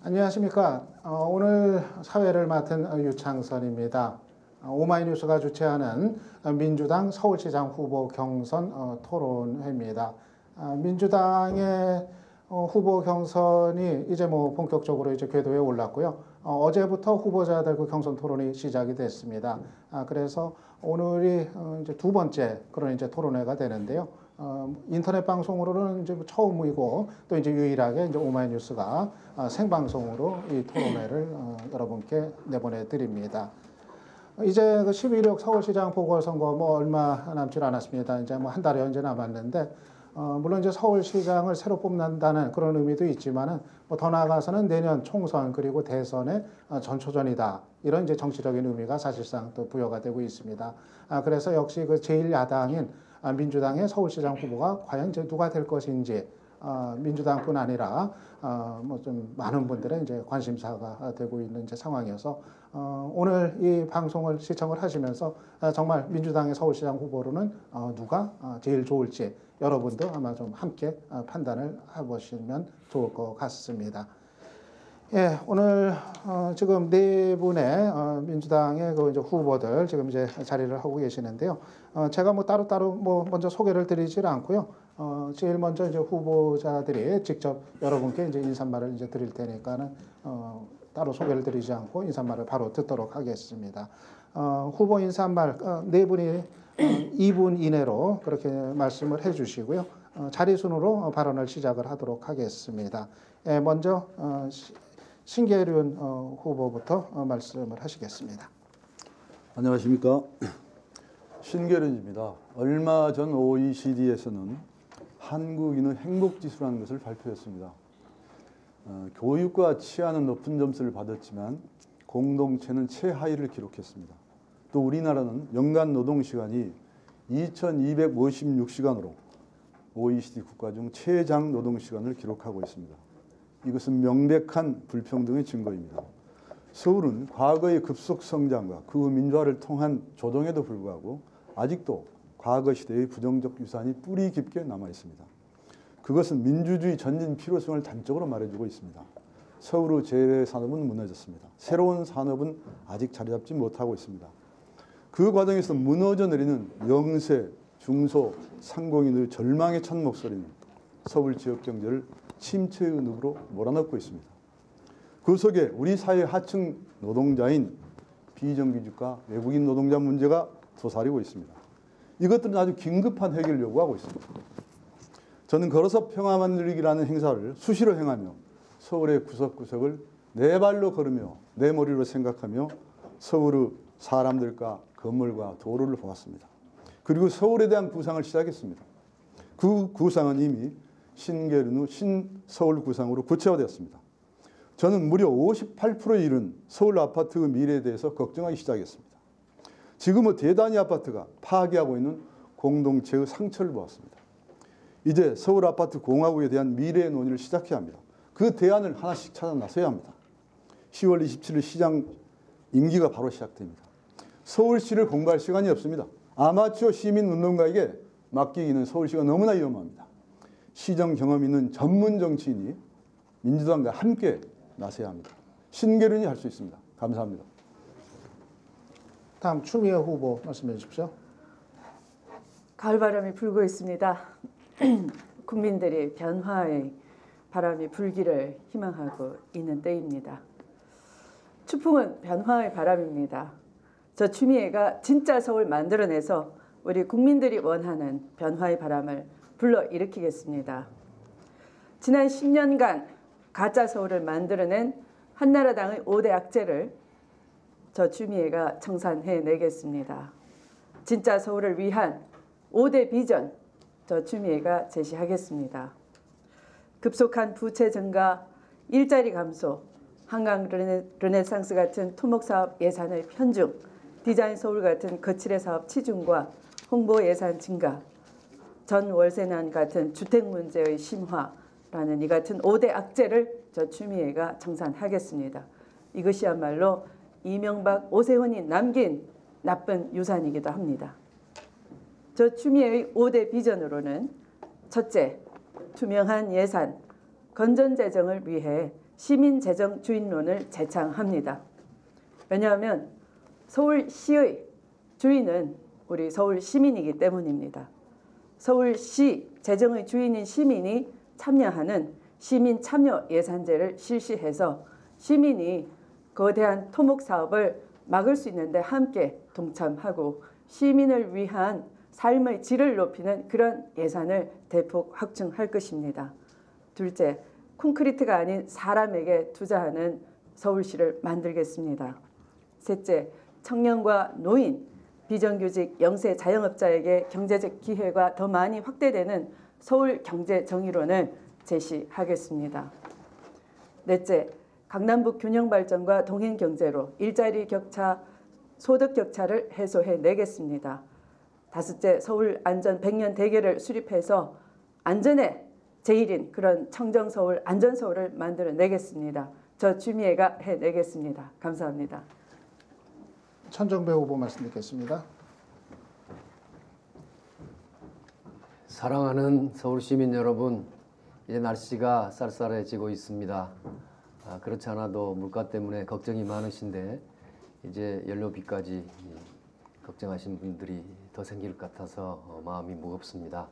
안녕하십니까. 오늘 사회를 맡은 유창선입니다. 오마이뉴스가 주최하는 민주당 서울시장 후보 경선 토론회입니다. 민주당의 후보 경선이 이제 본격적으로 이제 궤도에 올랐고요. 어제부터 후보자들 그 경선 토론이 시작이 됐습니다. 그래서 오늘이 이제 두 번째 그런 이제 토론회가 되는데요. 인터넷 방송으로는 이제 처음이고 또 이제 유일하게 이제 오마이뉴스가 생방송으로 이 토론회를 여러분께 내보내 드립니다. 이제 그 11.6 서울시장 보궐선거 얼마 남지 않았습니다. 이제 한 달여 이제 남았는데, 물론 이제 서울시장을 새로 뽑는다는 그런 의미도 있지만은 더 나아가서는 내년 총선 그리고 대선의 전초전이다. 이런 이제 정치적인 의미가 사실상 또 부여가 되고 있습니다. 그래서 역시 그 제1야당인 민주당의 서울시장 후보가 과연 이제 누가 될 것인지, 민주당뿐 아니라 좀 많은 분들의 이제 관심사가 되고 있는 이제 상황이어서 오늘 이 방송을 시청을 하시면서 정말 민주당의 서울시장 후보로는 누가 제일 좋을지 여러분도 아마 좀 함께 판단을 해보시면 좋을 것 같습니다. 예, 오늘 지금 네 분의 민주당의 그 이제 후보들 지금 이제 자리를 하고 계시는데요. 제가 따로 먼저 소개를 드리질 않고요. 제일 먼저 이제 후보자들이 직접 여러분께 이제 인사말을 이제 드릴 테니까는 따로 소개를 드리지 않고 인사말을 바로 듣도록 하겠습니다. 후보 인사말 네 분이 2분 이내로 그렇게 말씀을 해주시고요. 자리 순으로 발언을 시작을 하도록 하겠습니다. 예, 먼저 신계륜 후보부터 말씀을 하시겠습니다. 안녕하십니까. 신계륜입니다. 얼마 전 OECD에서는 한국인의 행복지수라는 것을 발표했습니다. 교육과 치안은 높은 점수를 받았지만 공동체는 최하위를 기록했습니다. 또 우리나라는 연간 노동시간이 2256시간으로 OECD 국가 중 최장 노동시간을 기록하고 있습니다. 이것은 명백한 불평등의 증거입니다. 서울은 과거의 급속성장과 그 민주화를 통한 조정에도 불구하고 아직도 과거 시대의 부정적 유산이 뿌리 깊게 남아 있습니다. 그것은 민주주의 전진 필요성을 단적으로 말해주고 있습니다. 서울의 재래산업은 무너졌습니다. 새로운 산업은 아직 자리 잡지 못하고 있습니다. 그 과정에서 무너져 내리는 영세, 중소, 상공인의 절망에 찬 목소리는 서울 지역 경제를 침체의 늪으로 몰아넣고 있습니다. 그 속에 우리 사회 하층 노동자인 비정규직과 외국인 노동자 문제가 도사리고 있습니다. 이것들은 아주 긴급한 해결을 요구하고 있습니다. 저는 걸어서 평화 만들기라는 행사를 수시로 행하며 서울의 구석구석을 네 발로 걸으며 내 머리로 생각하며 서울의 사람들과 건물과 도로를 보았습니다. 그리고 서울에 대한 구상을 시작했습니다. 그 구상은 이미 신계륜의 신서울 구상으로 구체화되었습니다. 저는 무려 58%에 이른 서울 아파트의 미래에 대해서 걱정하기 시작했습니다. 지금의 대단위 아파트가 파괴하고 있는 공동체의 상처를 보았습니다. 이제 서울 아파트 공화국에 대한 미래의 논의를 시작해야 합니다. 그 대안을 하나씩 찾아 나서야 합니다. 10월 27일 시장 임기가 바로 시작됩니다. 서울시를 공부할 시간이 없습니다. 아마추어 시민 운동가에게 맡기기는 서울시가 너무나 위험합니다. 시정 경험 있는 전문 정치인이 민주당과 함께 나서야 합니다. 신계륜이 할 수 있습니다. 감사합니다. 다음 추미애 후보 말씀해 주십시오. 가을바람이 불고 있습니다. 국민들이 변화의 바람이 불기를 희망하고 있는 때입니다. 추풍은 변화의 바람입니다. 저 추미애가 진짜 서울 만들어내서 우리 국민들이 원하는 변화의 바람을 불러일으키겠습니다. 지난 10년간 가짜 서울을 만들어낸 한나라당의 5대 악재를 저 추미애가 청산해내겠습니다. 진짜 서울을 위한 5대 비전 저 추미애가 제시하겠습니다. 급속한 부채 증가, 일자리 감소, 한강 르네상스 같은 토목사업 예산의 편중, 디자인 서울 같은 거칠의 사업 치중과 홍보 예산 증가, 전 월세난 같은 주택 문제의 심화라는 이 같은 5대 악재를 저 추미애가 청산하겠습니다. 이것이야말로 이명박, 오세훈이 남긴 나쁜 유산이기도 합니다. 저 추미애의 5대 비전으로는 첫째, 투명한 예산, 건전재정을 위해 시민재정 주인론을 제창합니다. 왜냐하면 서울시의 주인은 우리 서울 시민이기 때문입니다. 서울시 재정의 주인인 시민이 참여하는 시민 참여 예산제를 실시해서 시민이 거대한 토목 사업을 막을 수 있는데 함께 동참하고 시민을 위한 삶의 질을 높이는 그런 예산을 대폭 확충할 것입니다. 둘째, 콘크리트가 아닌 사람에게 투자하는 서울시를 만들겠습니다. 셋째, 청년과 노인, 비정규직, 영세 자영업자에게 경제적 기회가 더 많이 확대되는 서울 경제 정의론을 제시하겠습니다. 넷째, 강남북 균형 발전과 동행 경제로 일자리 격차, 소득 격차를 해소해 내겠습니다. 다섯째, 서울 안전 100년 대계를 수립해서 안전의 제일인 그런 청정서울, 안전서울을 만들어 내겠습니다. 저 추미애가 해내겠습니다. 감사합니다. 천정배 후보 말씀 듣겠습니다. 사랑하는 서울 시민 여러분, 이제 날씨가 쌀쌀해지고 있습니다. 그렇지 않아도 물가 때문에 걱정이 많으신데 이제 연료비까지 걱정하시는 분들이 더 생길 것 같아서 마음이 무겁습니다.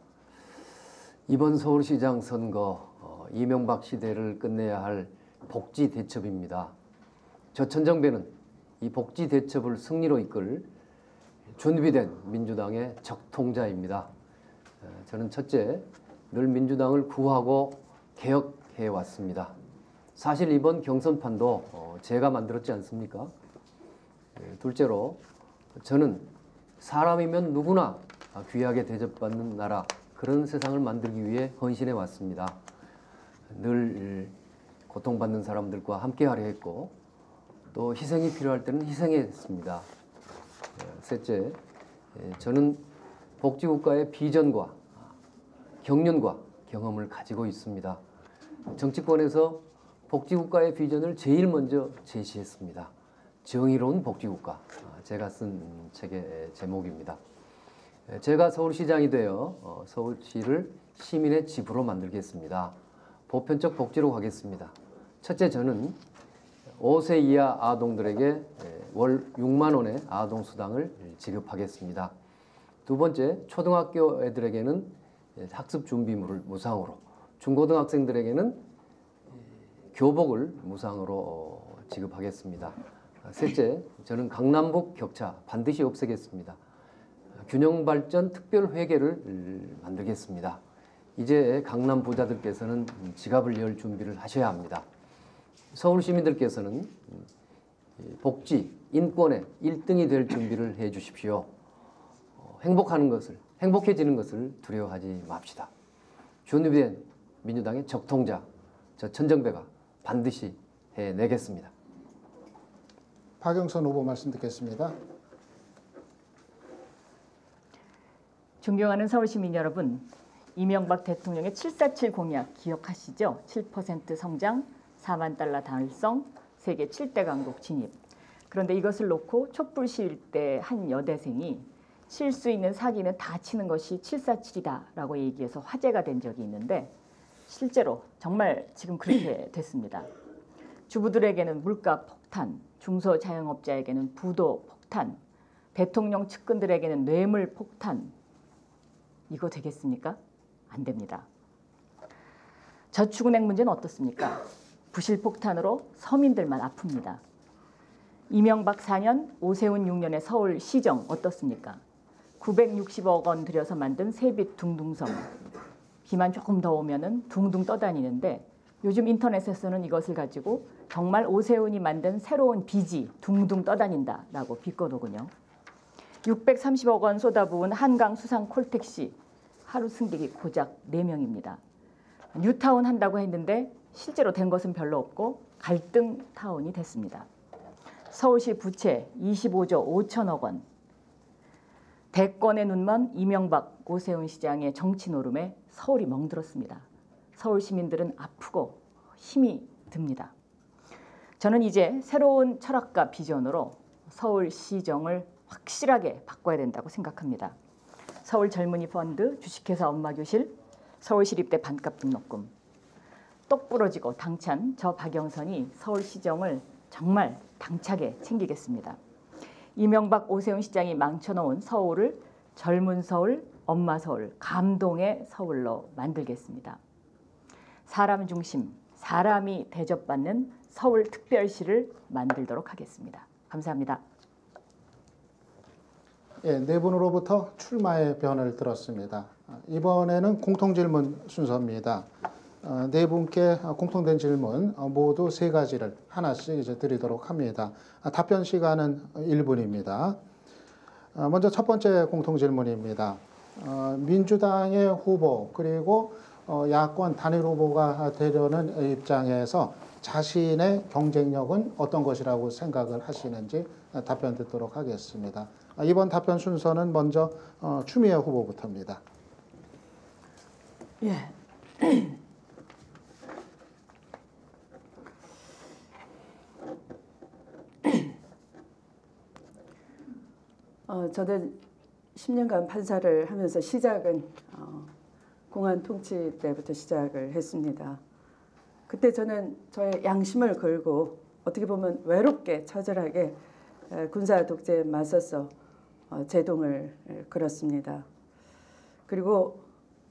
이번 서울시장 선거 이명박 시대를 끝내야 할 복지 대첩입니다. 저 천정배는 이 복지 대첩을 승리로 이끌 준비된 민주당의 적통자입니다. 저는 첫째, 늘 민주당을 구하고 개혁해 왔습니다. 사실 이번 경선판도 제가 만들었지 않습니까? 둘째로, 저는 사람이면 누구나 귀하게 대접받는 나라, 그런 세상을 만들기 위해 헌신해 왔습니다. 늘 고통받는 사람들과 함께하려 했고 또 희생이 필요할 때는 희생했습니다. 셋째, 저는 복지국가의 비전과 경륜과 경험을 가지고 있습니다. 정치권에서 복지국가의 비전을 제일 먼저 제시했습니다. 정의로운 복지국가, 제가 쓴 책의 제목입니다. 제가 서울시장이 되어 서울시를 시민의 집으로 만들겠습니다. 보편적 복지로 가겠습니다. 첫째, 저는 5세 이하 아동들에게 월 6만 원의 아동수당을 지급하겠습니다. 두 번째, 초등학교 애들에게는 학습 준비물을 무상으로, 중고등학생들에게는 교복을 무상으로 지급하겠습니다. 셋째, 저는 강남북 격차 반드시 없애겠습니다. 균형발전 특별회계를 만들겠습니다. 이제 강남 부자들께서는 지갑을 열 준비를 하셔야 합니다. 서울 시민들께서는 복지, 인권의 1등이 될 준비를 해 주십시오. 행복해지는 것을 두려워하지 맙시다. 준비된 민주당의 적통자, 저 천정배가 반드시 해내겠습니다. 박영선 후보 말씀 듣겠습니다. 존경하는 서울시민 여러분, 이명박 대통령의 747 공약 기억하시죠? 7% 성장, 4만 달러 달성, 세계 7대 강국 진입. 그런데 이것을 놓고 촛불 시위 때 한 여대생이 칠 수 있는 사기는 다 치는 것이 747이다라고 얘기해서 화제가 된 적이 있는데 실제로 정말 지금 그렇게 됐습니다. 주부들에게는 물가 폭탄, 중소자영업자에게는 부도 폭탄, 대통령 측근들에게는 뇌물 폭탄. 이거 되겠습니까? 안 됩니다. 저축은행 문제는 어떻습니까? 부실폭탄으로 서민들만 아픕니다. 이명박 4년, 오세훈 6년의 서울시정 어떻습니까? 960억 원 들여서 만든 세빛 둥둥섬. 비만 조금 더 오면은 둥둥 떠다니는데 요즘 인터넷에서는 이것을 가지고 정말 오세훈이 만든 새로운 비지 둥둥 떠다닌다라고 비꼬더군요. 630억 원 쏟아부은 한강 수상 콜택시 하루 승객이 고작 4명입니다. 뉴타운 한다고 했는데 실제로 된 것은 별로 없고 갈등 타운이 됐습니다. 서울시 부채 25조 5천억 원. 대권에 눈먼 이명박, 오세훈 시장의 정치 노름에 서울이 멍들었습니다. 서울 시민들은 아프고 힘이 듭니다. 저는 이제 새로운 철학과 비전으로 서울시정을 확실하게 바꿔야 된다고 생각합니다. 서울 젊은이 펀드, 주식회사 엄마교실, 서울시립대 반값 등록금, 똑 부러지고 당찬 저 박영선이 서울시정을 정말 당차게 챙기겠습니다. 이명박 오세훈 시장이 망쳐놓은 서울을 젊은 서울, 엄마 서울, 감동의 서울로 만들겠습니다. 사람 중심, 사람이 대접받는 서울특별시를 만들도록 하겠습니다. 감사합니다. 예, 네 분으로부터 출마의 변을 들었습니다. 이번에는 공통질문 순서입니다. 네 분께 공통된 질문 모두 세 가지를 하나씩 이제 드리도록 합니다. 답변 시간은 1분입니다. 먼저 첫 번째 공통질문입니다. 민주당의 후보 그리고 야권 단일 후보가 되려는 입장에서 자신의 경쟁력은 어떤 것이라고 생각을 하시는지 답변 듣도록 하겠습니다. 이번 답변 순서는 먼저 추미애 후보부터입니다. 예. 저는 10년간 판사를 하면서 시작은 공안 통치 때부터 시작을 했습니다. 그때 저는 저의 양심을 걸고 어떻게 보면 외롭게 처절하게 군사 독재에 맞서서 제동을 걸었습니다. 그리고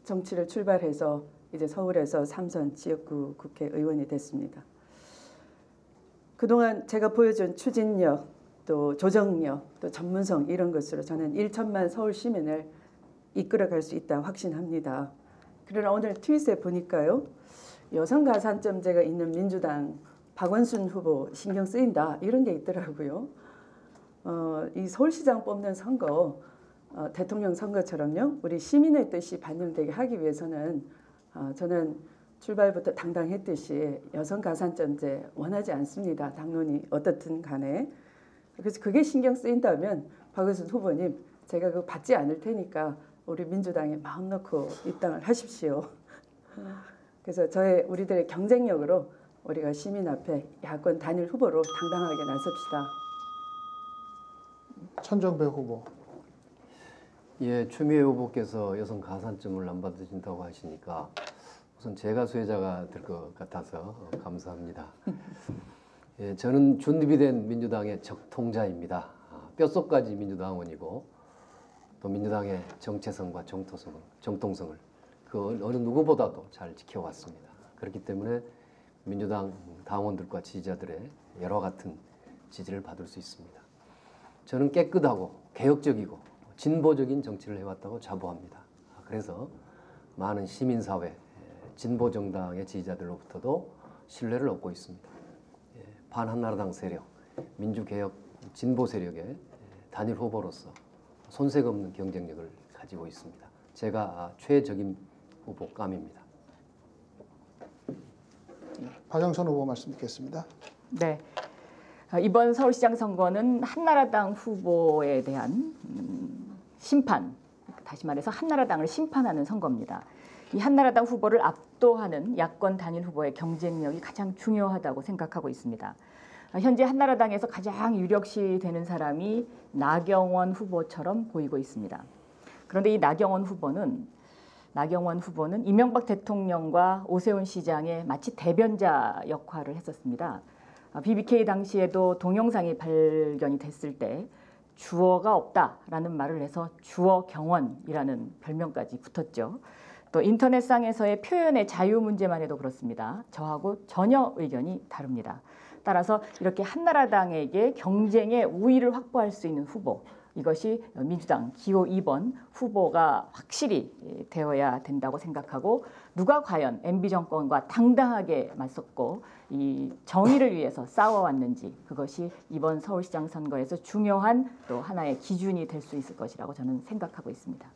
정치를 출발해서 이제 서울에서 3선 지역구 국회의원이 됐습니다. 그동안 제가 보여준 추진력, 또 조정력, 또 전문성 이런 것으로 저는 1천만 서울 시민을 이끌어갈 수 있다 확신합니다. 그러나 오늘 트윗에 보니까요. 여성 가산점제가 있는 민주당 박원순 후보 신경 쓰인다 이런 게 있더라고요. 이 서울시장 뽑는 선거 대통령 선거처럼요. 우리 시민의 뜻이 반영되게 하기 위해서는 저는 출발부터 당당했듯이 여성 가산점제 원하지 않습니다. 당론이 어떻든 간에. 그래서 그게 신경 쓰인다면 박원순 후보님 제가 그거 받지 않을 테니까 우리 민주당에 마음 놓고 입당을 하십시오. 그래서 우리들의 경쟁력으로 우리가 시민 앞에 야권 단일 후보로 당당하게 나섭시다. 천정배 후보. 예, 추미애 후보께서 여성 가산점을 안 받으신다고 하시니까 우선 제가 수혜자가 될 것 같아서 감사합니다. 예, 저는 준비된 민주당의 적통자입니다. 뼛속까지 민주당원이고 또 민주당의 정체성과 정통성을 그 어느 누구보다도 잘 지켜왔습니다. 그렇기 때문에 민주당 당원들과 지지자들의 여러 같은 지지를 받을 수 있습니다. 저는 깨끗하고 개혁적이고 진보적인 정치를 해왔다고 자부합니다. 그래서 많은 시민사회, 진보정당의 지지자들로부터도 신뢰를 얻고 있습니다. 반한나라당 세력, 민주개혁 진보 세력의 단일 후보로서 손색 없는 경쟁력을 가지고 있습니다. 제가 최적임 후보감입니다. 박영선 후보 말씀 듣겠습니다. 네. 이번 서울시장 선거는 한나라당 후보에 대한 심판, 다시 말해서 한나라당을 심판하는 선거입니다. 이 한나라당 후보를 압도하는 야권 단일 후보의 경쟁력이 가장 중요하다고 생각하고 있습니다. 현재 한나라당에서 가장 유력시 되는 사람이 나경원 후보처럼 보이고 있습니다. 그런데 이 나경원 후보는 이명박 대통령과 오세훈 시장의 마치 대변자 역할을 했었습니다. BBK 당시에도 동영상이 발견이 됐을 때 주어가 없다라는 말을 해서 주어경원이라는 별명까지 붙었죠. 또 인터넷상에서의 표현의 자유 문제만 해도 그렇습니다. 저하고 전혀 의견이 다릅니다. 따라서 이렇게 한나라당에게 경쟁의 우위를 확보할 수 있는 후보, 이것이 민주당 기호 2번 후보가 확실히 되어야 된다고 생각하고, 누가 과연 MB 정권과 당당하게 맞섰고 이 정의를 위해서 싸워왔는지, 그것이 이번 서울시장 선거에서 중요한 또 하나의 기준이 될 수 있을 것이라고 저는 생각하고 있습니다.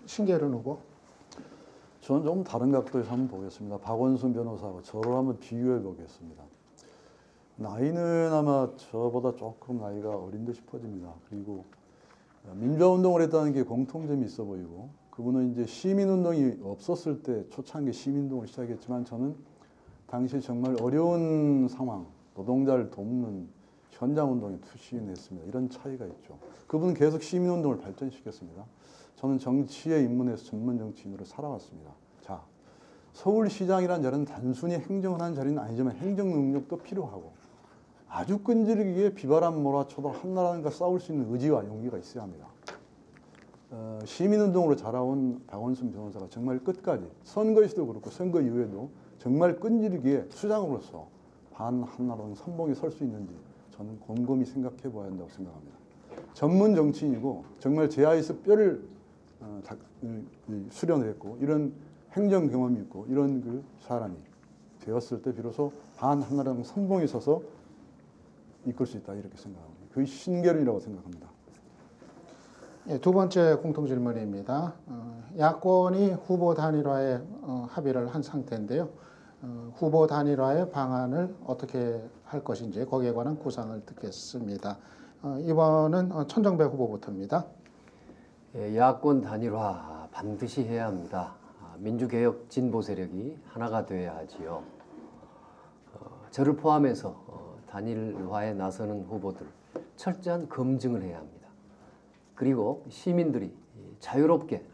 신계른 후보. 저는 좀 다른 각도에서 한번 보겠습니다. 박원순 변호사하고 저를 한번 비교해 보겠습니다. 나이는 아마 저보다 조금 나이가 어린 듯 싶어집니다. 그리고 민주화운동을 했다는 게 공통점이 있어 보이고, 그분은 이제 시민운동이 없었을 때 초창기 시민운동을 시작했지만, 저는 당시 정말 어려운 상황, 노동자를 돕는 현장운동에 투신했습니다. 이런 차이가 있죠. 그분은 계속 시민운동을 발전시켰습니다. 저는 정치에 입문해서 전문 정치인으로 살아왔습니다. 자, 서울시장이라는 자리는 단순히 행정을 하는 자리는 아니지만 행정 능력도 필요하고 아주 끈질기게 비바람 몰아쳐도 한나라당과 싸울 수 있는 의지와 용기가 있어야 합니다. 시민운동으로 자라온 박원순 변호사가 정말 끝까지 선거에서도 그렇고 선거 이후에도 정말 끈질기게 수장으로서 반한나라당 선봉에 설 수 있는지 저는 곰곰이 생각해 봐야 한다고 생각합니다. 전문 정치인이고 정말 제야에서 뼈를 수련을 했고 이런 행정 경험이 있고 이런 그 사람이 되었을 때 비로소 반한나라당 선봉에 서서 이끌 수 있다 이렇게 생각합니다. 그게 신결이라고 생각합니다. 예, 두 번째 공통 질문입니다. 야권이 후보 단일화에 합의를 한 상태인데요. 후보 단일화의 방안을 어떻게 할 것인지 거기에 관한 구상을 듣겠습니다. 이번은 천정배 후보부터입니다. 예, 야권 단일화 반드시 해야 합니다. 민주개혁 진보 세력이 하나가 되어야 하지요. 저를 포함해서 단일화에 나서는 후보들 철저한 검증을 해야 합니다. 그리고 시민들이 자유롭게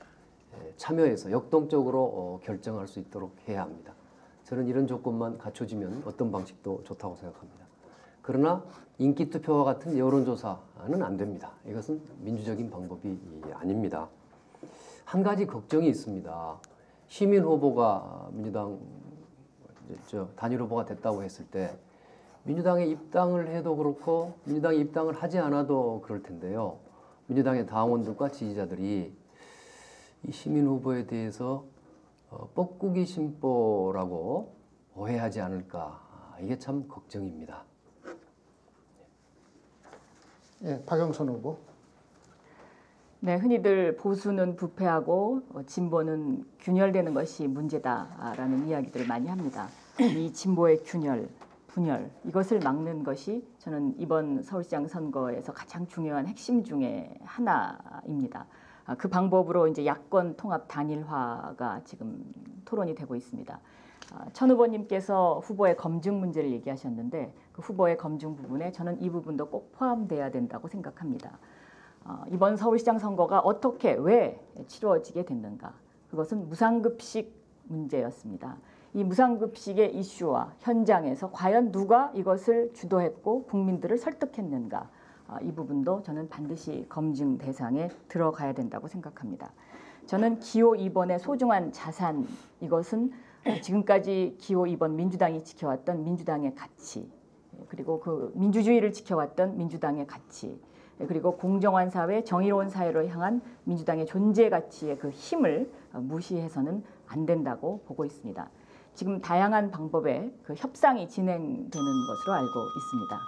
참여해서 역동적으로 결정할 수 있도록 해야 합니다. 저는 이런 조건만 갖춰지면 어떤 방식도 좋다고 생각합니다. 그러나 인기투표와 같은 여론조사는 안 됩니다. 이것은 민주적인 방법이 아닙니다. 한 가지 걱정이 있습니다. 시민 후보가 민주당 단일 후보가 됐다고 했을 때 민주당에 입당을 해도 그렇고 민주당에 입당을 하지 않아도 그럴 텐데요. 민주당의 당원들과 지지자들이 이 시민 후보에 대해서 뻐꾸기 심보라고 오해하지 않을까. 이게 참 걱정입니다. 예, 박영선 후보. 네, 흔히들 보수는 부패하고 진보는 균열되는 것이 문제다라는 이야기들을 많이 합니다. 이 진보의 균열, 분열 이것을 막는 것이 저는 이번 서울시장 선거에서 가장 중요한 핵심 중에 하나입니다. 그 방법으로 이제 야권 통합 단일화가 지금 토론이 되고 있습니다. 천 후보님께서 후보의 검증 문제를 얘기하셨는데 그 후보의 검증 부분에 저는 이 부분도 꼭 포함돼야 된다고 생각합니다. 이번 서울시장 선거가 어떻게 왜 치러지게 됐는가? 그것은 무상급식 문제였습니다. 이 무상급식의 이슈와 현장에서 과연 누가 이것을 주도했고 국민들을 설득했는가? 이 부분도 저는 반드시 검증 대상에 들어가야 된다고 생각합니다. 저는 기호 2번의 소중한 자산 이것은 지금까지 기호 2번 민주당이 지켜왔던 민주당의 가치 그리고 그 민주주의를 지켜왔던 민주당의 가치 그리고 공정한 사회, 정의로운 사회로 향한 민주당의 존재 가치의 그 힘을 무시해서는 안 된다고 보고 있습니다. 지금 다양한 방법의 그 협상이 진행되는 것으로 알고 있습니다.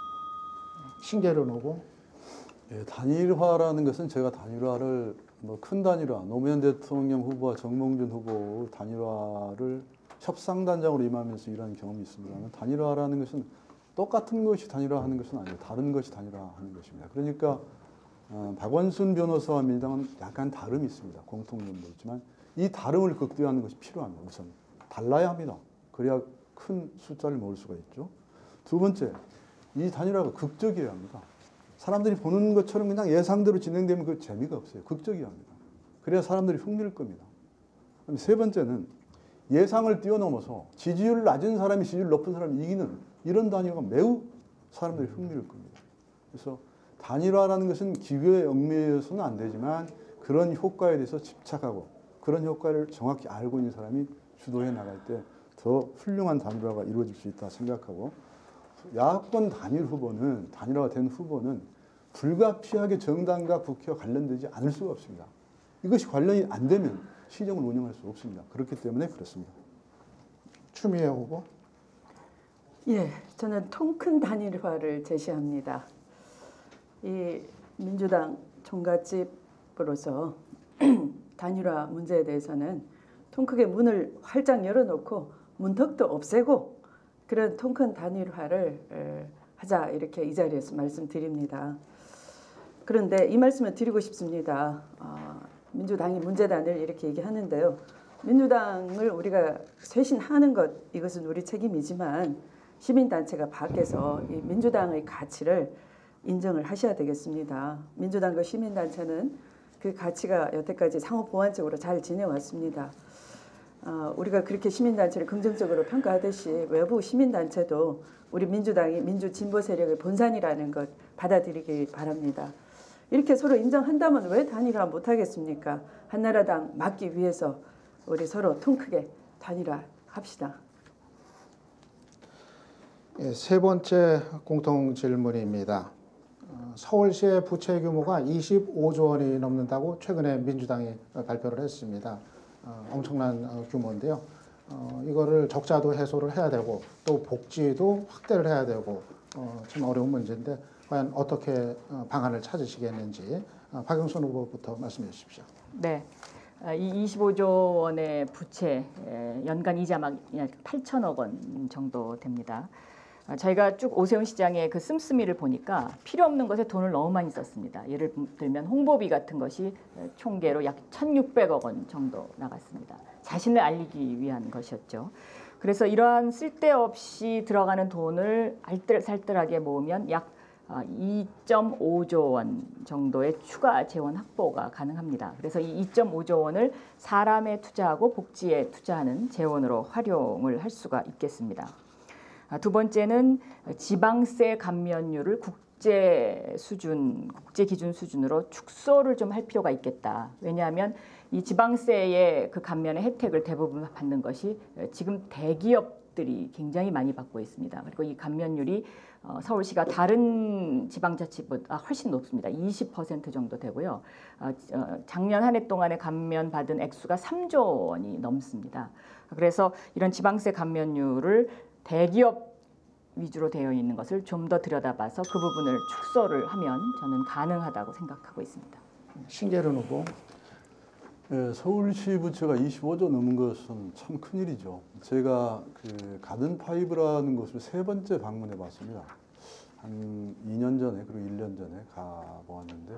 신계륜 후보. 예, 단일화라는 것은 제가 단일화를 큰 단일화, 노무현 대통령 후보와 정몽준 후보 단일화를 협상단장으로 임하면서 일하는 경험이 있습니다만 단일화라는 것은 똑같은 것이 단일화하는 것은 아니고 다른 것이 단일화하는 것입니다. 그러니까 박원순 변호사와 민주당은 약간 다름이 있습니다. 공통점도 있지만 이 다름을 극대화하는 것이 필요합니다. 우선 달라야 합니다. 그래야 큰 숫자를 모을 수가 있죠. 두 번째, 이 단일화가 극적이어야 합니다. 사람들이 보는 것처럼 그냥 예상대로 진행되면 그 재미가 없어요. 극적이어야 합니다. 그래야 사람들이 흥미를 겁니다. 그럼 세 번째는 예상을 뛰어넘어서 지지율 낮은 사람이 지지율 높은 사람이 이기는 이런 단일화가 매우 사람들이 흥미를 겁니다. 그래서 단일화라는 것은 기교에 얽매여서는 안 되지만 그런 효과에 대해서 집착하고 그런 효과를 정확히 알고 있는 사람이 주도해 나갈 때 더 훌륭한 단일화가 이루어질 수 있다 생각하고 야권 단일 후보는 단일화가 된 후보는 불가피하게 정당과 국회와 관련되지 않을 수가 없습니다. 이것이 관련이 안 되면 시정을 운영할 수 없습니다. 그렇기 때문에 그렇습니다. 추미애 후보. 예, 저는 통큰 단일화를 제시합니다. 이 민주당 총괄집으로서 단일화 문제에 대해서는 통크게 문을 활짝 열어놓고 문턱도 없애고 그런 통큰 단일화를 하자 이렇게 이 자리에서 말씀드립니다. 그런데 이 말씀을 드리고 싶습니다. 민주당이 문제단을 이렇게 얘기하는데요. 민주당을 우리가 쇄신하는 것 이것은 우리 책임이지만 시민단체가 밖에서 이 민주당의 가치를 인정을 하셔야 되겠습니다. 민주당과 시민단체는 그 가치가 여태까지 상호 보완적으로 잘 지내왔습니다. 우리가 그렇게 시민단체를 긍정적으로 평가하듯이 외부 시민단체도 우리 민주당이 민주진보 세력의 본산이라는 것 받아들이기 바랍니다. 이렇게 서로 인정한다면 왜 단일화 못하겠습니까? 한나라당 막기 위해서 우리 서로 통 크게 단일화합시다. 예, 세 번째 공통 질문입니다. 서울시의 부채 규모가 25조 원이 넘는다고 최근에 민주당이 발표를 했습니다. 엄청난 규모인데요. 이거를 적자도 해소를 해야 되고 또 복지도 확대를 해야 되고 참 어려운 문제인데 과연 어떻게 방안을 찾으시겠는지 박영선 후보부터 말씀해 주십시오. 네. 이 25조 원의 부채 연간 이자막 8천억 원 정도 됩니다. 저희가 쭉 오세훈 시장의 그 씀씀이를 보니까 필요 없는 것에 돈을 너무 많이 썼습니다. 예를 들면 홍보비 같은 것이 총계로 약 1,600억 원 정도 나갔습니다. 자신을 알리기 위한 것이었죠. 그래서 이러한 쓸데없이 들어가는 돈을 알뜰살뜰하게 모으면 약 2.5조 원 정도의 추가 재원 확보가 가능합니다. 그래서 이 2.5조 원을 사람에 투자하고 복지에 투자하는 재원으로 활용을 할 수가 있겠습니다. 두 번째는 지방세 감면율을 국제 기준 수준으로 축소를 좀 할 필요가 있겠다. 왜냐하면 이 지방세의 그 감면의 혜택을 대부분 받는 것이 지금 대기업들이 굉장히 많이 받고 있습니다. 그리고 이 감면율이 서울시가 다른 지방자치보다 훨씬 높습니다. 20% 정도 되고요. 작년 한 해 동안에 감면받은 액수가 3조 원이 넘습니다. 그래서 이런 지방세 감면율을 대기업 위주로 되어 있는 것을 좀 더 들여다봐서 그 부분을 축소를 하면 저는 가능하다고 생각하고 있습니다. 신계른 후보. 네, 서울시 부채가 25조 넘은 것은 참 큰일이죠. 제가 그 가든파이브라는 곳을 세 번째 방문해 봤습니다. 한 2년 전에 그리고 1년 전에 가보았는데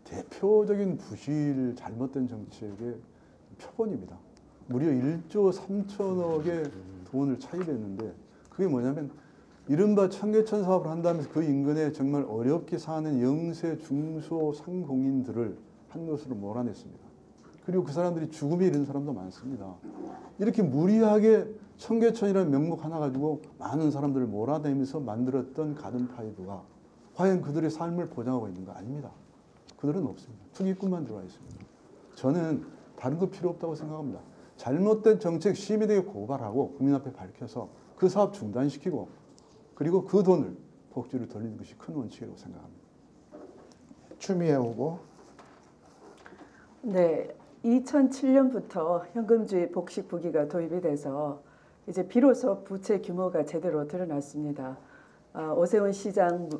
대표적인 부실 잘못된 정책의 표본입니다. 무려 1조 3천억의 돈을 차입했는데 그게 뭐냐면 이른바 청계천 사업을 한다면서 그 인근에 정말 어렵게 사는 영세 중소 상공인들을 한 것으로 몰아냈습니다. 그리고 그 사람들이 죽음에 이른 사람도 많습니다. 이렇게 무리하게 청계천이라는 명목 하나 가지고 많은 사람들을 몰아내면서 만들었던 가든파이브가 과연 그들의 삶을 보장하고 있는 거 아닙니다. 그들은 없습니다. 투기꾼만 들어와 있습니다. 저는 다른 거 필요 없다고 생각합니다. 잘못된 정책 시민에게 고발하고 국민 앞에 밝혀서 그 사업 중단시키고 그리고 그 돈을 복지를 돌리는 것이 큰 원칙이라고 생각합니다. 추미애 후보. 네, 2007년부터 현금주의 복식부기가 도입이 돼서 이제 비로소 부채 규모가 제대로 드러났습니다. 오세훈 시장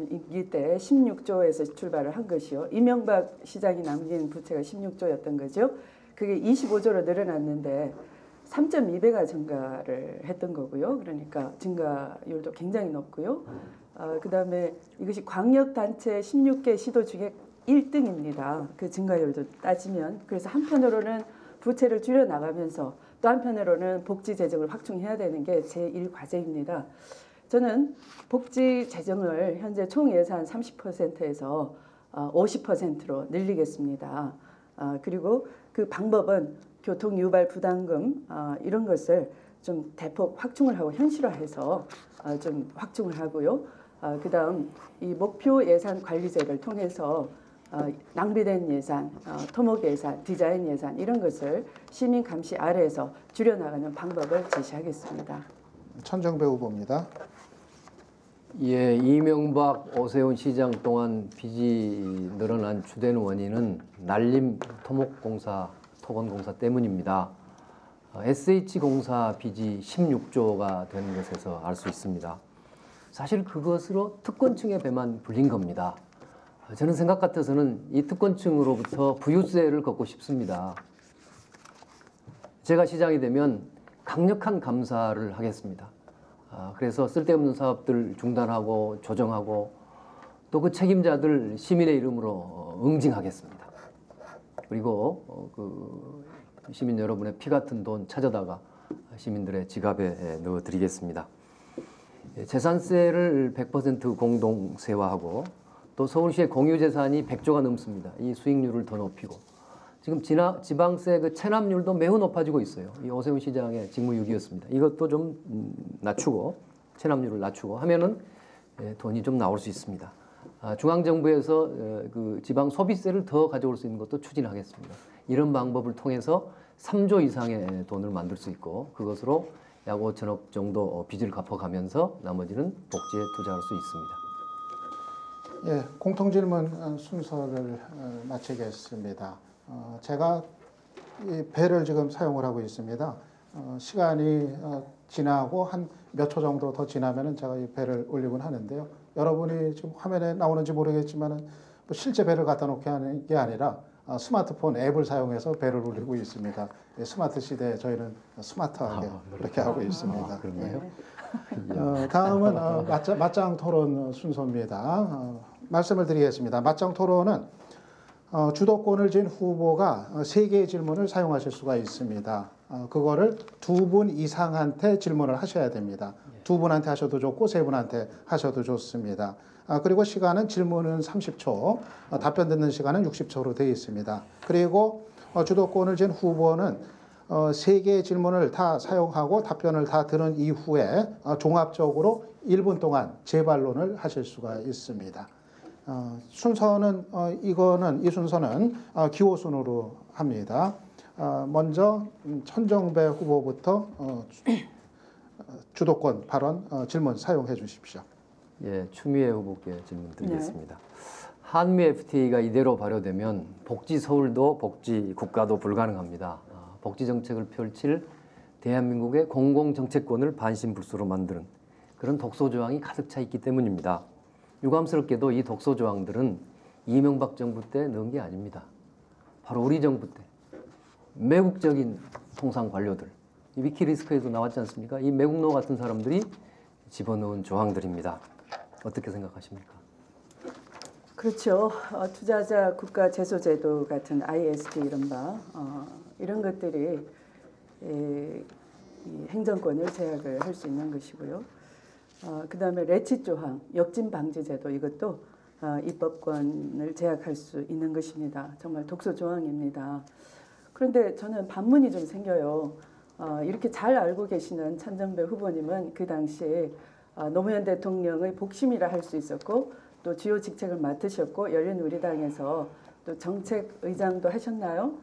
임기 때 16조에서 출발을 한 것이요. 이명박 시장이 남긴 부채가 16조였던 거죠. 그게 25조로 늘어났는데 3.2배가 증가를 했던 거고요. 그러니까 증가율도 굉장히 높고요. 그다음에 이것이 광역단체 16개 시도 중에 1등입니다. 그 증가율도 따지면. 그래서 한편으로는 부채를 줄여나가면서 또 한편으로는 복지 재정을 확충해야 되는 게 제1과제입니다. 저는 복지 재정을 현재 총 예산 30%에서 50%로 늘리겠습니다. 그리고 그 방법은 교통 유발 부담금 이런 것을 좀 대폭 확충을 하고 현실화해서 좀 확충을 하고요. 그다음 이 목표 예산 관리제를 통해서 낭비된 예산, 토목 예산, 디자인 예산 이런 것을 시민 감시 아래에서 줄여나가는 방법을 제시하겠습니다. 천정배 후보입니다. 예, 이명박 오세훈 시장 동안 빚이 늘어난 주된 원인은 난림 토목공사, 토건공사 때문입니다. SH공사 빚이 16조가 되는 것에서 알 수 있습니다. 사실 그것으로 특권층의 배만 불린 겁니다. 저는 생각 같아서는 이 특권층으로부터 부유세를 걷고 싶습니다. 제가 시장이 되면 강력한 감사를 하겠습니다. 그래서 쓸데없는 사업들 중단하고 조정하고 또 그 책임자들 시민의 이름으로 응징하겠습니다. 그리고 그 시민 여러분의 피 같은 돈 찾아다가 시민들의 지갑에 넣어드리겠습니다. 재산세를 100% 공동세화하고 또 서울시의 공유재산이 100조가 넘습니다. 이 수익률을 더 높이고 지금 지방세 그 체납률도 매우 높아지고 있어요. 이 오세훈 시장의 직무유기였습니다. 이것도 좀 낮추고 체납률을 낮추고 하면은 돈이 좀 나올 수 있습니다. 중앙정부에서 그 지방 소비세를 더 가져올 수 있는 것도 추진하겠습니다. 이런 방법을 통해서 3조 이상의 돈을 만들 수 있고 그것으로 약 5천억 정도 빚을 갚아가면서 나머지는 복지에 투자할 수 있습니다. 예, 공통질문 순서를 마치겠습니다. 제가 이 배를 지금 사용을 하고 있습니다. 시간이 지나고 한 몇 초 정도 더 지나면은 제가 이 배를 올리곤 하는데요. 여러분이 지금 화면에 나오는지 모르겠지만은 뭐 실제 배를 갖다 놓게 하는 게 아니라 스마트폰 앱을 사용해서 배를 올리고 있습니다. 스마트 시대에 저희는 스마트하게 그렇게 하고 있습니다. 그렇네요. 다음은 맞짱 토론 순서입니다. 말씀을 드리겠습니다. 맞짱 토론은 주도권을 쥔 후보가 3개의 질문을 사용하실 수가 있습니다. 그거를 2분 이상한테 질문을 하셔야 됩니다. 2분한테 하셔도 좋고 3분한테 하셔도 좋습니다. 그리고 시간은 질문은 30초, 답변 듣는 시간은 60초로 되어 있습니다. 그리고 주도권을 쥔 후보는 3개의 질문을 다 사용하고 답변을 다 들은 이후에 종합적으로 1분 동안 재반론을 하실 수가 있습니다. 순서는 이 순서는 기호순으로 합니다. 먼저 천정배 후보부터 주도권 발언 질문 사용해 주십시오. 예, 추미애 후보께 질문 드리겠습니다. 한미 FTA가 이대로 발효되면 복지 서울도 복지 국가도 불가능합니다. 복지 정책을 펼칠 대한민국의 공공 정책권을 반신불수로 만드는 그런 독소 조항이 가득 차 있기 때문입니다. 유감스럽게도 이 독소 조항들은 이명박 정부 때 넣은 게 아닙니다. 바로 우리 정부 때 매국적인 통상 관료들, 이 위키리스크에도 나왔지 않습니까? 이 매국노 같은 사람들이 집어넣은 조항들입니다. 어떻게 생각하십니까? 그렇죠. 투자자 국가 제소 제도 같은 ISD 이른바 이런 것들이 이 행정권을 제약을 할 수 있는 것이고요. 그다음에 레치 조항, 역진 방지 제도 이것도 입법권을 제약할 수 있는 것입니다. 정말 독소 조항입니다. 그런데 저는 반문이 좀 생겨요. 이렇게 잘 알고 계시는 천정배 후보님은 그 당시에 노무현 대통령의 복심이라 할 수 있었고 또 주요 직책을 맡으셨고 열린우리당에서 또 정책의장도 하셨나요?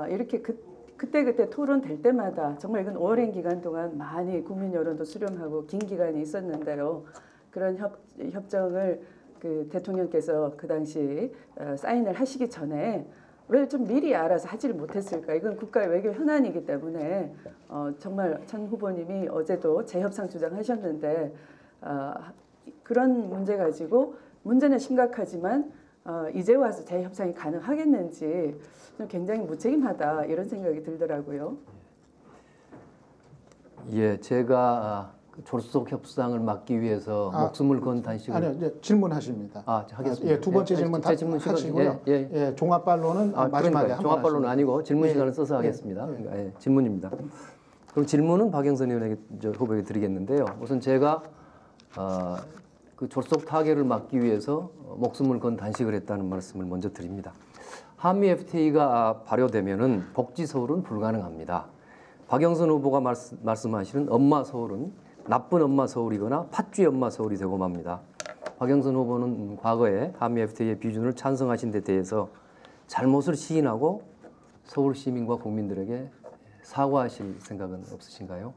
이렇게 그때 토론될 때마다 정말 이건 오랜 기간 동안 많이 국민 여론도 수렴하고 긴 기간이 있었는데요. 그런 협정을 그 대통령께서 그 당시 사인을 하시기 전에 왜 좀 미리 알아서 하지를 못했을까? 이건 국가의 외교 현안이기 때문에 정말 천 후보님이 어제도 재협상 주장하셨는데 그런 문제 가지고 문제는 심각하지만 이제 와서 재협상이 가능하겠는지 굉장히 무책임하다 이런 생각이 들더라고요. 예, 제가 졸속 협상을 막기 위해서 목숨을 건 단식을 아니요, 이제 질문하십니다. 하겠습니다. 예, 두 번째 질문 다 질문 시간, 하시고요. 예, 종합 반론은 마지막에 한 종합 번 반론은 아니고 질문 시간을 써서 하겠습니다. 예, 질문입니다. 그럼 질문은 박영선 의원에게 후보에게 드리겠는데요. 우선 제가 그 졸속 타결을 막기 위해서 목숨을 건 단식을 했다는 말씀을 먼저 드립니다. 한미 FTA가 발효되면은 복지 서울은 불가능합니다. 박영선 후보가 말씀하시는 엄마 서울은 나쁜 엄마 서울이거나 팥쥐 엄마 서울이 되고 맙니다. 박영선 후보는 과거에 한미 FTA의 비준을 찬성하신 데 대해서 잘못을 시인하고 서울 시민과 국민들에게 사과하실 생각은 없으신가요?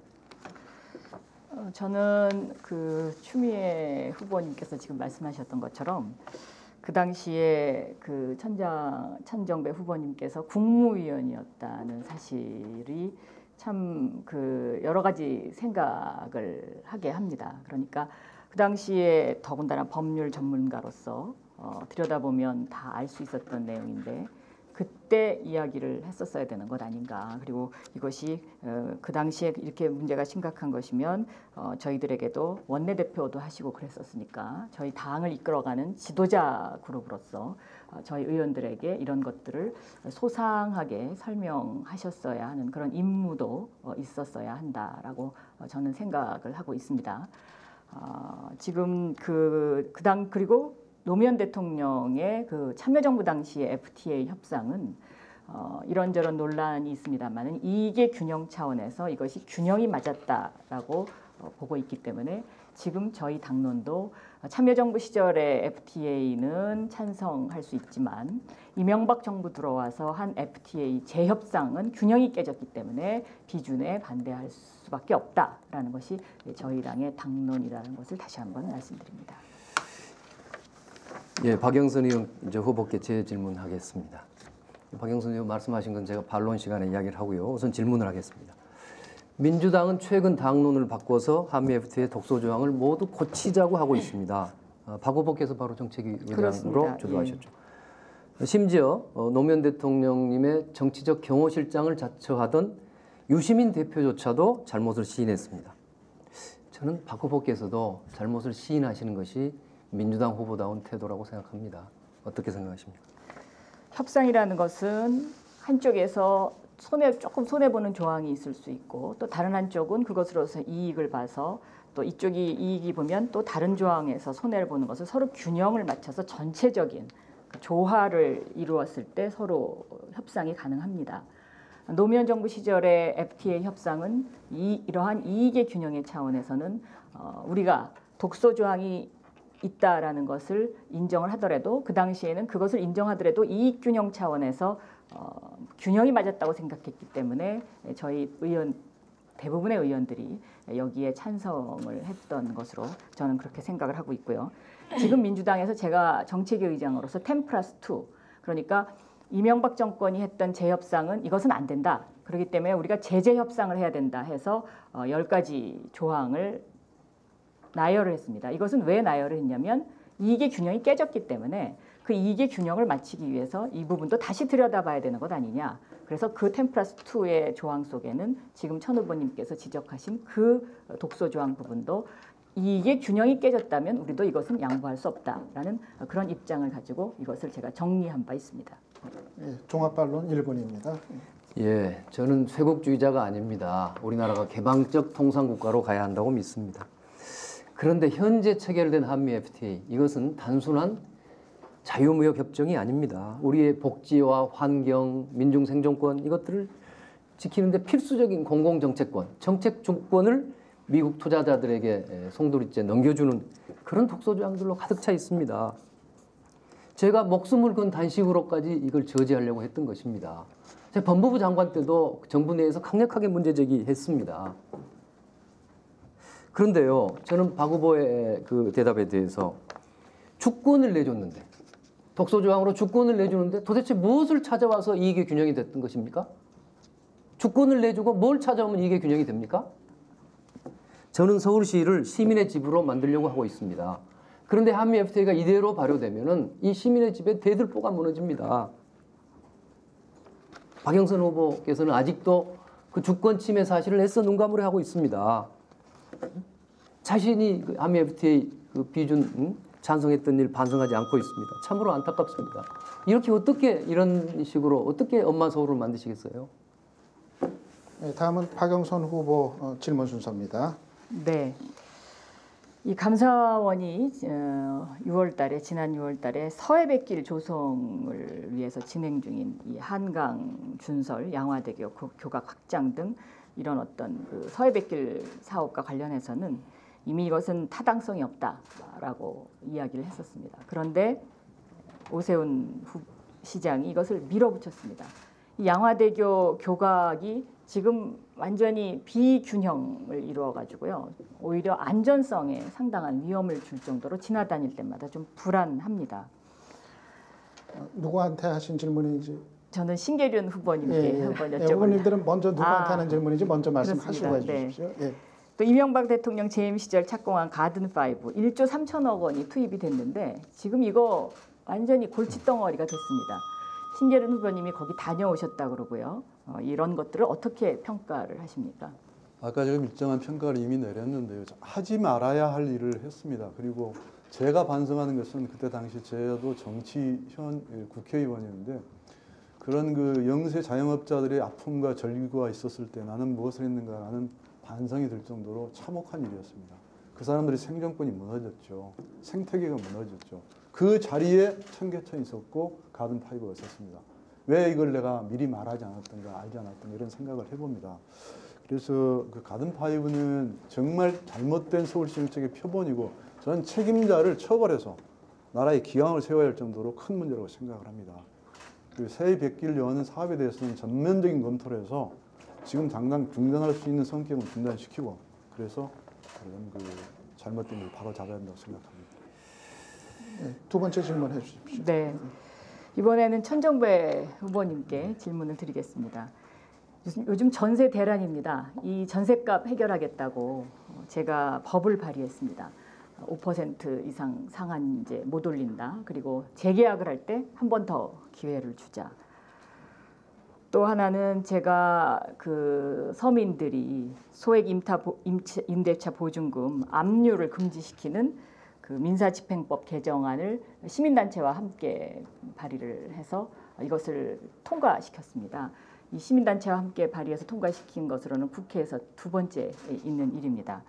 저는 그 추미애 후보님께서 지금 말씀하셨던 것처럼 그 당시에 그 천정배 후보님께서 국무위원이었다는 사실이 참 그 여러 가지 생각을 하게 합니다. 그러니까 그 당시에 더군다나 법률 전문가로서 들여다보면 다 알 수 있었던 내용인데 그때 이야기를 했었어야 되는 것 아닌가. 그리고 이것이 그 당시에 이렇게 문제가 심각한 것이면 저희들에게도 원내대표도 하시고 그랬었으니까 저희 당을 이끌어가는 지도자 그룹으로서 저희 의원들에게 이런 것들을 소상하게 설명하셨어야 하는 그런 임무도 있었어야 한다라고 저는 생각을 하고 있습니다. 지금 그리고 노무현 대통령의 그 참여정부 당시의 FTA 협상은 이런저런 논란이 있습니다만은 이익의 균형 차원에서 이것이 균형이 맞았다라고 보고 있기 때문에 지금 저희 당론도 참여정부 시절에 FTA는 찬성할 수 있지만 이명박 정부 들어와서 한 FTA 재협상은 균형이 깨졌기 때문에 비준에 반대할 수밖에 없다라는 것이 저희 당의 당론이라는 것을 다시 한번 말씀드립니다. 예, 박영선 의원 이제 후보께 재질문하겠습니다. 박영선 의원 말씀하신 건 제가 반론 시간에 이야기를 하고요. 우선 질문을 하겠습니다. 민주당은 최근 당론을 바꿔서 한미 FTA의 독소 조항을 모두 고치자고 하고 있습니다. 박 후보께서 바로 정책위원장으로 그렇습니다. 주도하셨죠. 심지어 노무현 대통령님의 정치적 경호실장을 자처하던 유시민 대표조차도 잘못을 시인했습니다. 저는 박 후보께서도 잘못을 시인하시는 것이 민주당 후보다운 태도라고 생각합니다. 어떻게 생각하십니까? 협상이라는 것은 한쪽에서 조금 손해보는 조항이 있을 수 있고 또 다른 한쪽은 그것으로서 이익을 봐서 또 이쪽이 이익이 보면 또 다른 조항에서 손해를 보는 것을 서로 균형을 맞춰서 전체적인 조화를 이루었을 때 서로 협상이 가능합니다. 노무현 정부 시절의 FTA 협상은 이러한 이익의 균형의 차원에서는 우리가 독소 조항이 있다라는 것을 인정을 하더라도 그 당시에는 그것을 인정하더라도 이익 균형 차원에서 균형이 맞았다고 생각했기 때문에 저희 대부분의 의원들이 여기에 찬성을 했던 것으로 저는 그렇게 생각을 하고 있고요. 지금 민주당에서 제가 정책위 의장으로서 10+2 그러니까 이명박 정권이 했던 재협상은 이것은 안 된다. 그렇기 때문에 우리가 제재 협상을 해야 된다 해서 10가지 조항을 나열을 했습니다. 이것은 왜 나열을 했냐면 이익의 균형이 깨졌기 때문에 그 이익의 균형을 맞추기 위해서 이 부분도 다시 들여다봐야 되는 것 아니냐. 그래서 그 10+2의 조항 속에는 지금 천 후보님께서 지적하신 그 독소 조항 부분도 이익의 균형이 깨졌다면 우리도 이것은 양보할 수 없다라는 그런 입장을 가지고 이것을 제가 정리한 바 있습니다. 예, 종합반론 1분입니다. 예, 저는 쇄국주의자가 아닙니다. 우리나라가 개방적 통상국가로 가야 한다고 믿습니다. 그런데 현재 체결된 한미 FTA 이것은 단순한 자유무역 협정이 아닙니다. 우리의 복지와 환경, 민중 생존권 이것들을 지키는데 필수적인 공공정책권, 정책 주권을 미국 투자자들에게 송두리째 넘겨주는 그런 독소조항들로 가득 차 있습니다. 제가 목숨을 건 단식으로까지 이걸 저지하려고 했던 것입니다. 제가 법무부 장관 때도 정부 내에서 강력하게 문제 제기했습니다. 그런데요, 저는 박 후보의 그 대답에 대해서 주권을 내줬는데, 독소조항으로 주권을 내주는데 도대체 무엇을 찾아와서 이익의 균형이 됐던 것입니까? 주권을 내주고 뭘 찾아오면 이익의 균형이 됩니까? 저는 서울시를 시민의 집으로 만들려고 하고 있습니다. 그런데 한미 FTA가 이대로 발효되면은 이 시민의 집에 대들보가 무너집니다. 박영선 후보께서는 아직도 그 주권 침해 사실을 애써 눈감으로 있습니다. 자신이 그 한미 FTA 그 비준 찬성했던 일 반성하지 않고 있습니다. 참으로 안타깝습니다. 이렇게 어떻게 이런 식으로 어떻게 엄마 서울을 만드시겠어요? 네, 다음은 박영선 후보 질문 순서입니다. 네. 이 감사원이 지난 6월달에 서해뱃길 조성을 위해서 진행 중인 이 한강 준설, 양화대교 교각 확장 등 이런 어떤 그 서해뱃길 사업과 관련해서는 이미 이것은 타당성이 없다라고 이야기를 했었습니다. 그런데 오세훈 시장이 이것을 밀어붙였습니다. 이 양화대교 교각이 지금 완전히 비균형을 이루어가지고요. 오히려 안전성에 상당한 위험을 줄 정도로 지나다닐 때마다 좀 불안합니다. 누구한테 하신 질문인지? 저는 신계륜 후보님께 한번 여쭤볼게요. 후보님들은 먼저 누구한테 하는 질문인지 먼저 말씀하시고 해주십시오. 네. 예. 또 이명박 대통령 재임 시절 착공한 가든5 1조 3천억 원이 투입이 됐는데 지금 이거 완전히 골칫덩어리가 됐습니다. 신계륜 후보님이 거기 다녀오셨다 그러고요. 이런 것들을 어떻게 평가를 하십니까? 아까 지금 일정한 평가를 이미 내렸는데요. 하지 말아야 할 일을 했습니다. 그리고 제가 반성하는 것은 그때 당시 저도 정치현 국회의원이었는데 그런 그 영세 자영업자들의 아픔과 절규가 있었을 때 나는 무엇을 했는가라는 반성이 들 정도로 참혹한 일이었습니다. 그 사람들의 생존권이 무너졌죠. 생태계가 무너졌죠. 그 자리에 청계천이 있었고 가든5가 있었습니다. 왜 이걸 내가 미리 말하지 않았던가 알지 않았던가 이런 생각을 해봅니다. 그래서 그 가든파이브는 정말 잘못된 서울시 정책의 표본이고 저는 책임자를 처벌해서 나라의 기강을 세워야 할 정도로 큰 문제라고 생각을 합니다. 그 새백길 연 사업에 대해서는 전면적인 검토를 해서 지금 당장 중단할 수 있는 성격은 중단시키고 그래서 그런 그 잘못된 걸 바로 잡아야 한다고 생각합니다. 네, 두 번째 질문해 주십시오. 네. 이번에는 천정배 후보님께 질문을 드리겠습니다. 요즘 전세 대란입니다. 이 전세값 해결하겠다고 제가 법을 발의했습니다. 5% 이상 상한제 못 올린다. 그리고 재계약을 할 때 한 번 더 기회를 주자. 또 하나는 제가 그 서민들이 소액 임대차 보증금 압류를 금지시키는 그 민사집행법 개정안을 시민단체와 함께 발의를 해서 이것을 통과시켰습니다. 이 시민단체와 함께 발의해서 통과시킨 것으로는 국회에서 두 번째 있는 일입니다.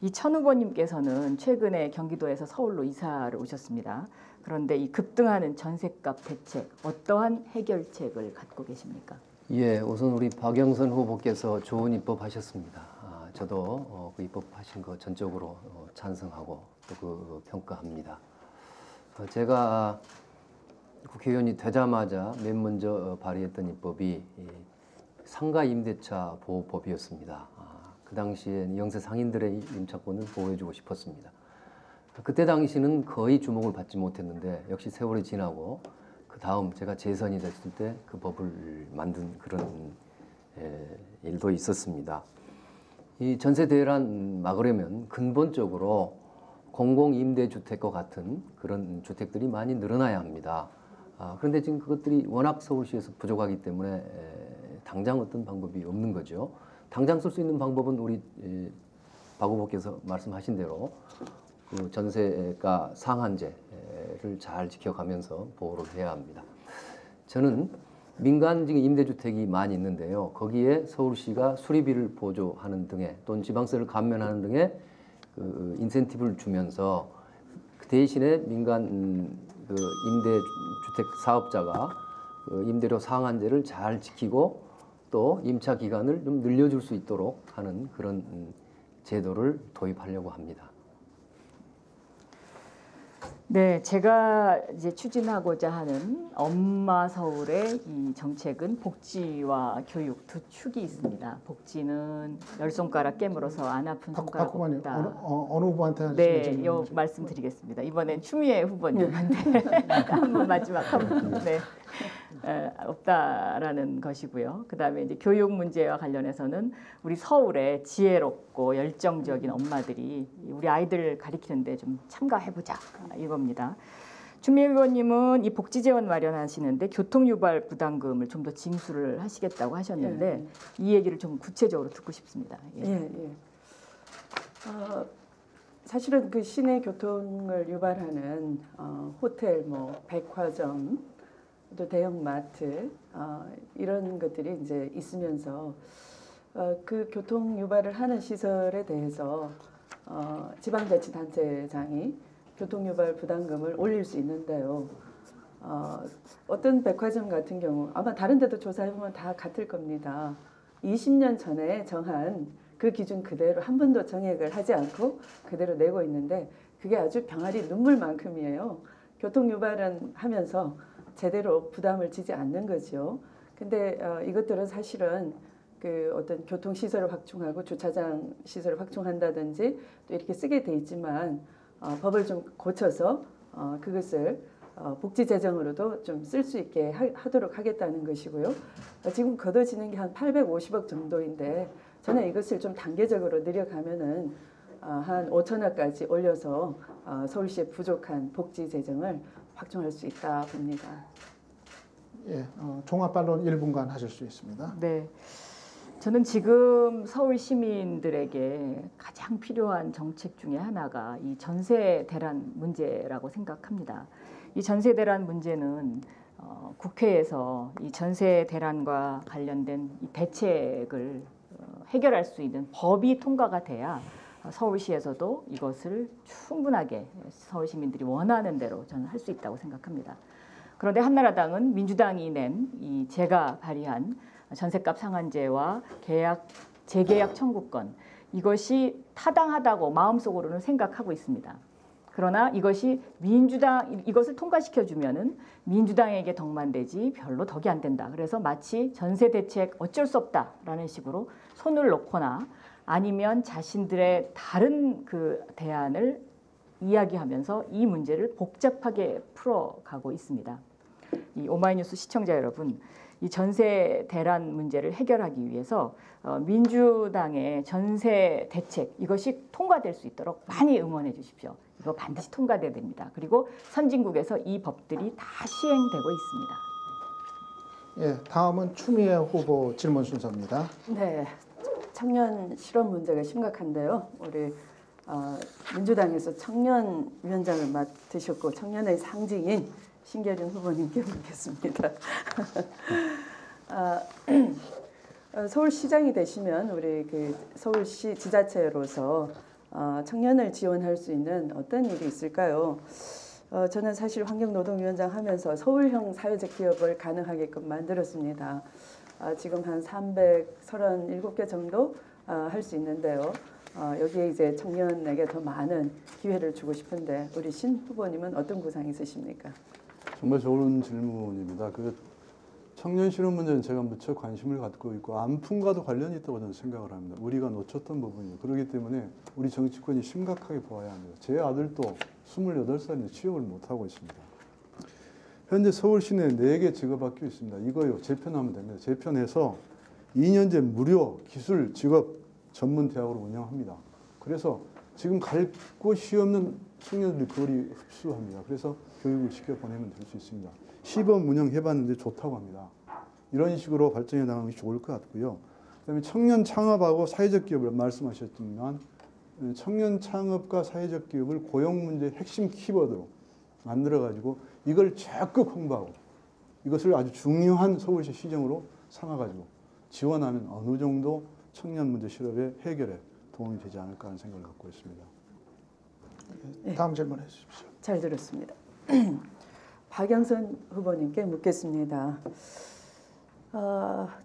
이 천 후보님께서는 최근에 경기도에서 서울로 이사를 오셨습니다. 그런데 이 급등하는 전셋값 대책 어떠한 해결책을 갖고 계십니까? 예, 우선 우리 박영선 후보께서 좋은 입법하셨습니다. 저도 그 입법하신 거 전적으로 찬성하고 또 그 평가합니다. 제가 국회의원이 되자마자 맨 먼저 발의했던 입법이 상가 임대차 보호법이었습니다. 그 당시에 영세 상인들의 임차권을 보호해주고 싶었습니다. 그때 당시는 거의 주목을 받지 못했는데 역시 세월이 지나고 그 다음 제가 재선이 됐을 때 그 법을 만든 그런 일도 있었습니다. 이 전세 대란 막으려면 근본적으로 공공임대주택과 같은 그런 주택들이 많이 늘어나야 합니다. 그런데 지금 그것들이 워낙 서울시에서 부족하기 때문에 당장 어떤 방법이 없는 거죠. 당장 쓸 수 있는 방법은 우리 박 후보께서 말씀하신 대로 그 전세가 상한제를 잘 지켜가면서 보호를 해야 합니다. 저는 민간 임대주택이 많이 있는데요. 거기에 서울시가 수리비를 보조하는 등의 또는 지방세를 감면하는 등의 그 인센티브를 주면서 그 대신에 민간 그 임대주택 사업자가 그 임대료 상한제를 잘 지키고 또 임차 기간을 좀 늘려줄 수 있도록 하는 그런 제도를 도입하려고 합니다. 네, 제가 이제 추진하고자 하는 엄마 서울의 이 정책은 복지와 교육 두 축이 있습니다. 복지는 열 손가락 깨물어서 안 아픈 손가락 박후보님 없다. 어느 후보한테 네, 하시는 요 질문이죠? 말씀드리겠습니다. 이번엔 추미애 후보님한테 한번 마지막 한번 네. 없다라는 것이고요. 그다음에 이제 교육 문제와 관련해서는 우리 서울의 지혜롭고 열정적인 엄마들이 우리 아이들 가리키는데 좀 참가해보자 이겁니다. 추미애 의원님은 이 복지 재원 마련하시는데 교통 유발 부담금을 좀 더 징수를 하시겠다고 하셨는데 이 얘기를 좀 구체적으로 듣고 싶습니다. 사실은 그 시내 교통을 유발하는 호텔, 뭐 백화점, 또 대형마트 이런 것들이 이제 있으면서 그 교통 유발을 하는 시설에 대해서 지방자치단체장이 교통 유발 부담금을 올릴 수 있는데요. 어떤 백화점 같은 경우 아마 다른 데도 조사해보면 다 같을 겁니다. 20년 전에 정한 그 기준 그대로 한 번도 정액을 하지 않고 그대로 내고 있는데 그게 아주 병아리 눈물만큼이에요. 교통 유발은 하면서 제대로 부담을 지지 않는 거죠. 근데 이것들은 사실은 그 어떤 교통 시설을 확충하고 주차장 시설을 확충한다든지 또 이렇게 쓰게 돼 있지만 법을 좀 고쳐서 그것을 복지 재정으로도 좀 쓸 수 있게 하도록 하겠다는 것이고요. 지금 걷어지는 게 한 850억 정도인데 저는 이것을 좀 단계적으로 늘려가면은 한 5천억까지 올려서 서울시의 부족한 복지 재정을 확충할 수 있다 봅니다. 예, 종합반론 1분간 하실 수 있습니다. 네. 저는 지금 서울 시민들에게 가장 필요한 정책 중에 하나가 이 전세 대란 문제라고 생각합니다. 이 전세 대란 문제는 국회에서 이 전세 대란과 관련된 이 대책을 해결할 수 있는 법이 통과가 돼야 서울시에서도 이것을 충분하게 서울 시민들이 원하는 대로 저는 할 수 있다고 생각합니다. 그런데 한나라당은 민주당이 낸 이 제가 발의한 전셋값 상한제와 재계약 청구권 이것이 타당하다고 마음속으로는 생각하고 있습니다. 그러나 이것이 이것을 통과시켜주면은 민주당에게 덕만 되지 별로 덕이 안 된다. 그래서 마치 전세 대책 어쩔 수 없다라는 식으로 손을 놓거나 아니면 자신들의 다른 그 대안을 이야기하면서 이 문제를 복잡하게 풀어가고 있습니다. 이 오마이뉴스 시청자 여러분, 이 전세 대란 문제를 해결하기 위해서 민주당의 전세 대책 이것이 통과될 수 있도록 많이 응원해 주십시오. 이거 반드시 통과돼야 됩니다. 그리고 선진국에서 이 법들이 다 시행되고 있습니다. 예, 다음은 추미애 후보 질문 순서입니다. 네, 청년 실업 문제가 심각한데요. 우리 민주당에서 청년 위원장을 맡으셨고 청년의 상징인 신계준 후보님께 묻겠습니다. 서울시장이 되시면 우리 그 서울시 지자체로서 청년을 지원할 수 있는 어떤 일이 있을까요? 저는 사실 환경노동위원장 하면서 서울형 사회적 기업을 가능하게끔 만들었습니다. 지금 한 337개 정도 할 수 있는데요. 여기에 이제 청년에게 더 많은 기회를 주고 싶은데 우리 신 후보님은 어떤 구상이 있으십니까? 정말 좋은 질문입니다. 그 청년 실업 문제는 제가 무척 관심을 갖고 있고 안풍과도 관련이 있다고 저는 생각을 합니다. 우리가 놓쳤던 부분이에요. 그렇기 때문에 우리 정치권이 심각하게 보아야 합니다. 제 아들도 28살인데 취업을 못하고 있습니다. 현재 서울시 내에 4개 직업학교 있습니다. 이거요. 재편하면 됩니다. 재편해서 2년제 무료 기술 직업 전문 대학으로 운영합니다. 그래서 지금 갈 곳이 없는 청년들이 그걸 흡수합니다. 그래서 교육을 시켜 보내면 될 수 있습니다. 시범 운영해봤는데 좋다고 합니다. 이런 식으로 발전해 나가는 게 좋을 것 같고요. 그다음에 청년 창업하고 사회적 기업을 말씀하셨지만 청년 창업과 사회적 기업을 고용 문제의 핵심 키워드로 만들어가지고 이걸 적극 홍보하고 이것을 아주 중요한 서울시 시정으로 삼아가지고 지원하면 어느 정도 청년 문제 실업의 해결에 도움이 되지 않을까 하는 생각을 갖고 있습니다. 다음 질문해 주십시오. 잘 들었습니다. 박영선 후보님께 묻겠습니다.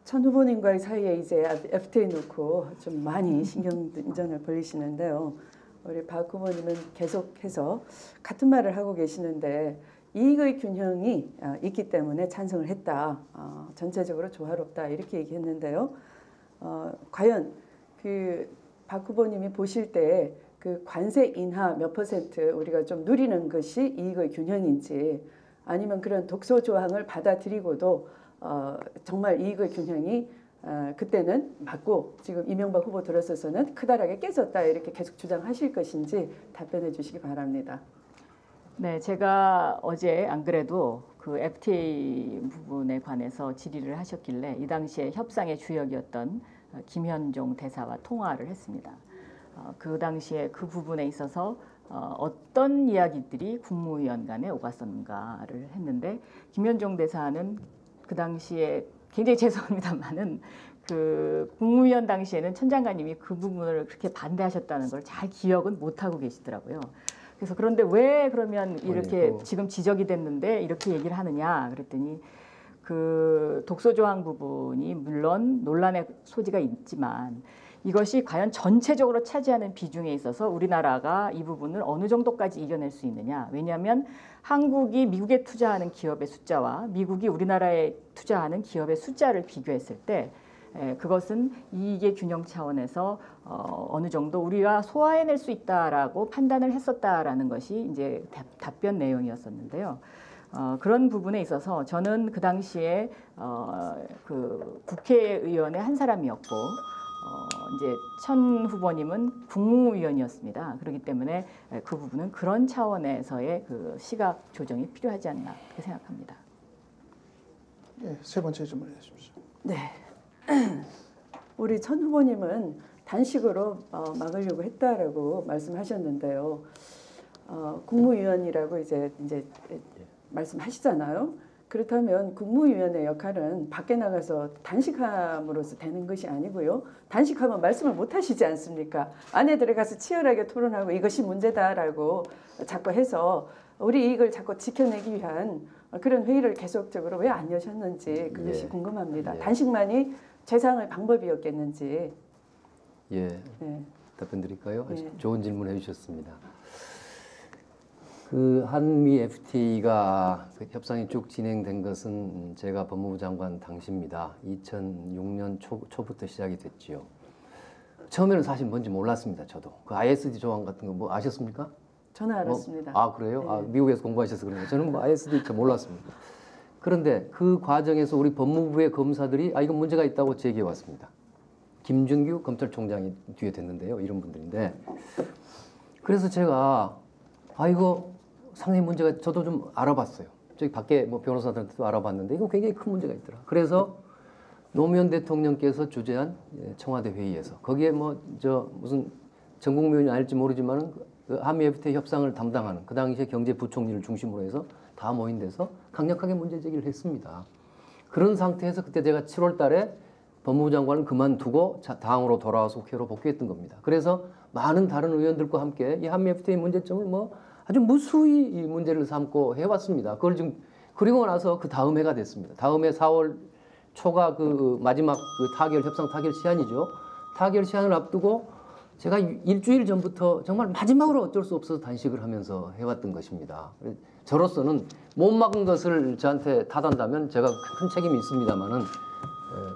천 후보님과의 사이에 이제 FTA 놓고 좀 많이 신경전을 벌이시는데요. 우리 박 후보님은 계속해서 같은 말을 하고 계시는데 이익의 균형이 있기 때문에 찬성을 했다. 전체적으로 조화롭다 이렇게 얘기했는데요. 과연 그 박 후보님이 보실 때 그 관세 인하 몇 % 우리가 좀 누리는 것이 이익의 균형인지 아니면 그런 독소 조항을 받아들이고도 정말 이익의 균형이 그때는 맞고 지금 이명박 후보 들어서서는 크다랗게 깨졌다 이렇게 계속 주장하실 것인지 답변해 주시기 바랍니다. 네, 제가 어제 안 그래도 그 FTA 부분에 관해서 질의를 하셨길래 이 당시에 협상의 주역이었던 김현종 대사와 통화를 했습니다. 그 당시에 그 부분에 있어서 어떤 이야기들이 국무위원 간에 오갔었는가를 했는데 김현종 대사는 그 당시에 굉장히 죄송합니다만은 그 국무위원 당시에는 천 장관님이 그 부분을 그렇게 반대하셨다는 걸 잘 기억은 못하고 계시더라고요. 그래서 그런데 왜 그러면 이렇게 지금 지적이 됐는데 이렇게 얘기를 하느냐 그랬더니 그 독소조항 부분이 물론 논란의 소지가 있지만 이것이 과연 전체적으로 차지하는 비중에 있어서 우리나라가 이 부분을 어느 정도까지 이겨낼 수 있느냐. 왜냐하면 한국이 미국에 투자하는 기업의 숫자와 미국이 우리나라에 투자하는 기업의 숫자를 비교했을 때 그것은 이익의 균형 차원에서 어느 정도 우리가 소화해낼 수 있다라고 판단을 했었다라는 것이 이제 답변 내용이었었는데요. 그런 부분에 있어서 저는 그 당시에 그 국회의원의 한 사람이었고 이제 천 후보님은 국무위원이었습니다. 그렇기 때문에 그 부분은 그런 차원에서의 그 시각 조정이 필요하지 않나 그렇게 생각합니다. 예, 세 번째 질문해 주십시오. 네. 우리 천 후보님은 단식으로 막으려고 했다라고 말씀하셨는데요. 국무위원이라고 이제 말씀하시잖아요. 그렇다면 국무위원의 역할은 밖에 나가서 단식함으로써 되는 것이 아니고요. 단식하면 말씀을 못 하시지 않습니까? 안에 들어가서 치열하게 토론하고 이것이 문제다라고 자꾸 해서 우리 이익을 자꾸 지켜내기 위한 그런 회의를 계속적으로 왜 안 여셨는지 그것이 예. 궁금합니다. 예. 단식만이 최상의 방법이었겠는지. 예, 네. 답변 드릴까요? 아주 예. 좋은 질문 해주셨습니다. 그 한미 FTA가 그 협상이 쭉 진행된 것은 제가 법무부 장관 당시입니다. 2006년 초부터 시작이 됐지요. 처음에는 사실 뭔지 몰랐습니다. 저도 그 ISD 조항 같은 거 뭐 아셨습니까? 저는 알았습니다. 아 그래요? 네. 아, 미국에서 공부하셔서 그런가요? 저는 뭐 ISD 잘 몰랐습니다. 그런데 그 과정에서 우리 법무부의 검사들이 이건 문제가 있다고 제기해 왔습니다. 김준규 검찰총장이 뒤에 됐는데요. 이런 분들인데 그래서 제가 이거 상당히 문제가 저도 좀 알아봤어요. 저기 밖에 뭐 변호사들한테도 알아봤는데 이거 굉장히 큰 문제가 있더라. 그래서 노무현 대통령께서 주재한 청와대 회의에서 거기에 무슨 전 국민이 알지 모르지만은 그 한미 FTA 협상을 담당하는 그 당시에 경제부총리를 중심으로 해서 다 모인 데서 강력하게 문제 제기를 했습니다. 그런 상태에서 그때 제가 7월 달에 법무부 장관을 그만두고 당으로 돌아와서 국회로 복귀했던 겁니다. 그래서 많은 다른 의원들과 함께 이 한미 FTA 문제점을 아주 무수히 이 문제를 삼고 해왔습니다. 그걸 지금 그리고 나서 그 다음 해가 됐습니다. 다음 해 4월 초가 그 마지막 그 협상 타결 시한이죠. 타결 시한을 앞두고 제가 일주일 전부터 정말 마지막으로 어쩔 수 없어서 단식을 하면서 해왔던 것입니다. 저로서는 못 막은 것을 저한테 탓한다면 제가 큰 책임이 있습니다만은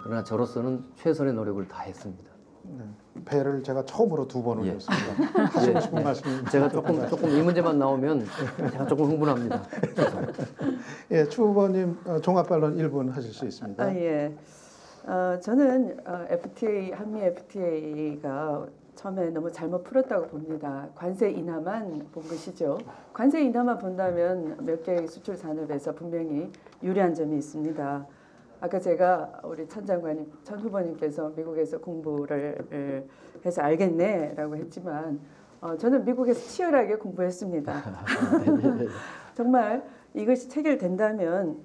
그러나 저로서는 최선의 노력을 다했습니다. 네. 배를 제가 처음으로 2번 예. 올렸습니다. 하시고 싶은 말씀. 제가 조금 이 문제만 나오면 제가 조금 흥분합니다. 예, 추 후보님 종합반론 1분 하실 수 있습니다. 예. 저는 FTA 한미 FTA가 처음에 너무 잘못 풀었다고 봅니다. 관세 인하만 본 것이죠. 관세 인하만 본다면 몇 개의 수출 산업에서 분명히 유리한 점이 있습니다. 아까 제가 우리 천 장관님, 천 후보님께서 미국에서 공부를 해서 알겠네라고 했지만 저는 미국에서 치열하게 공부했습니다. 정말 이것이 체결된다면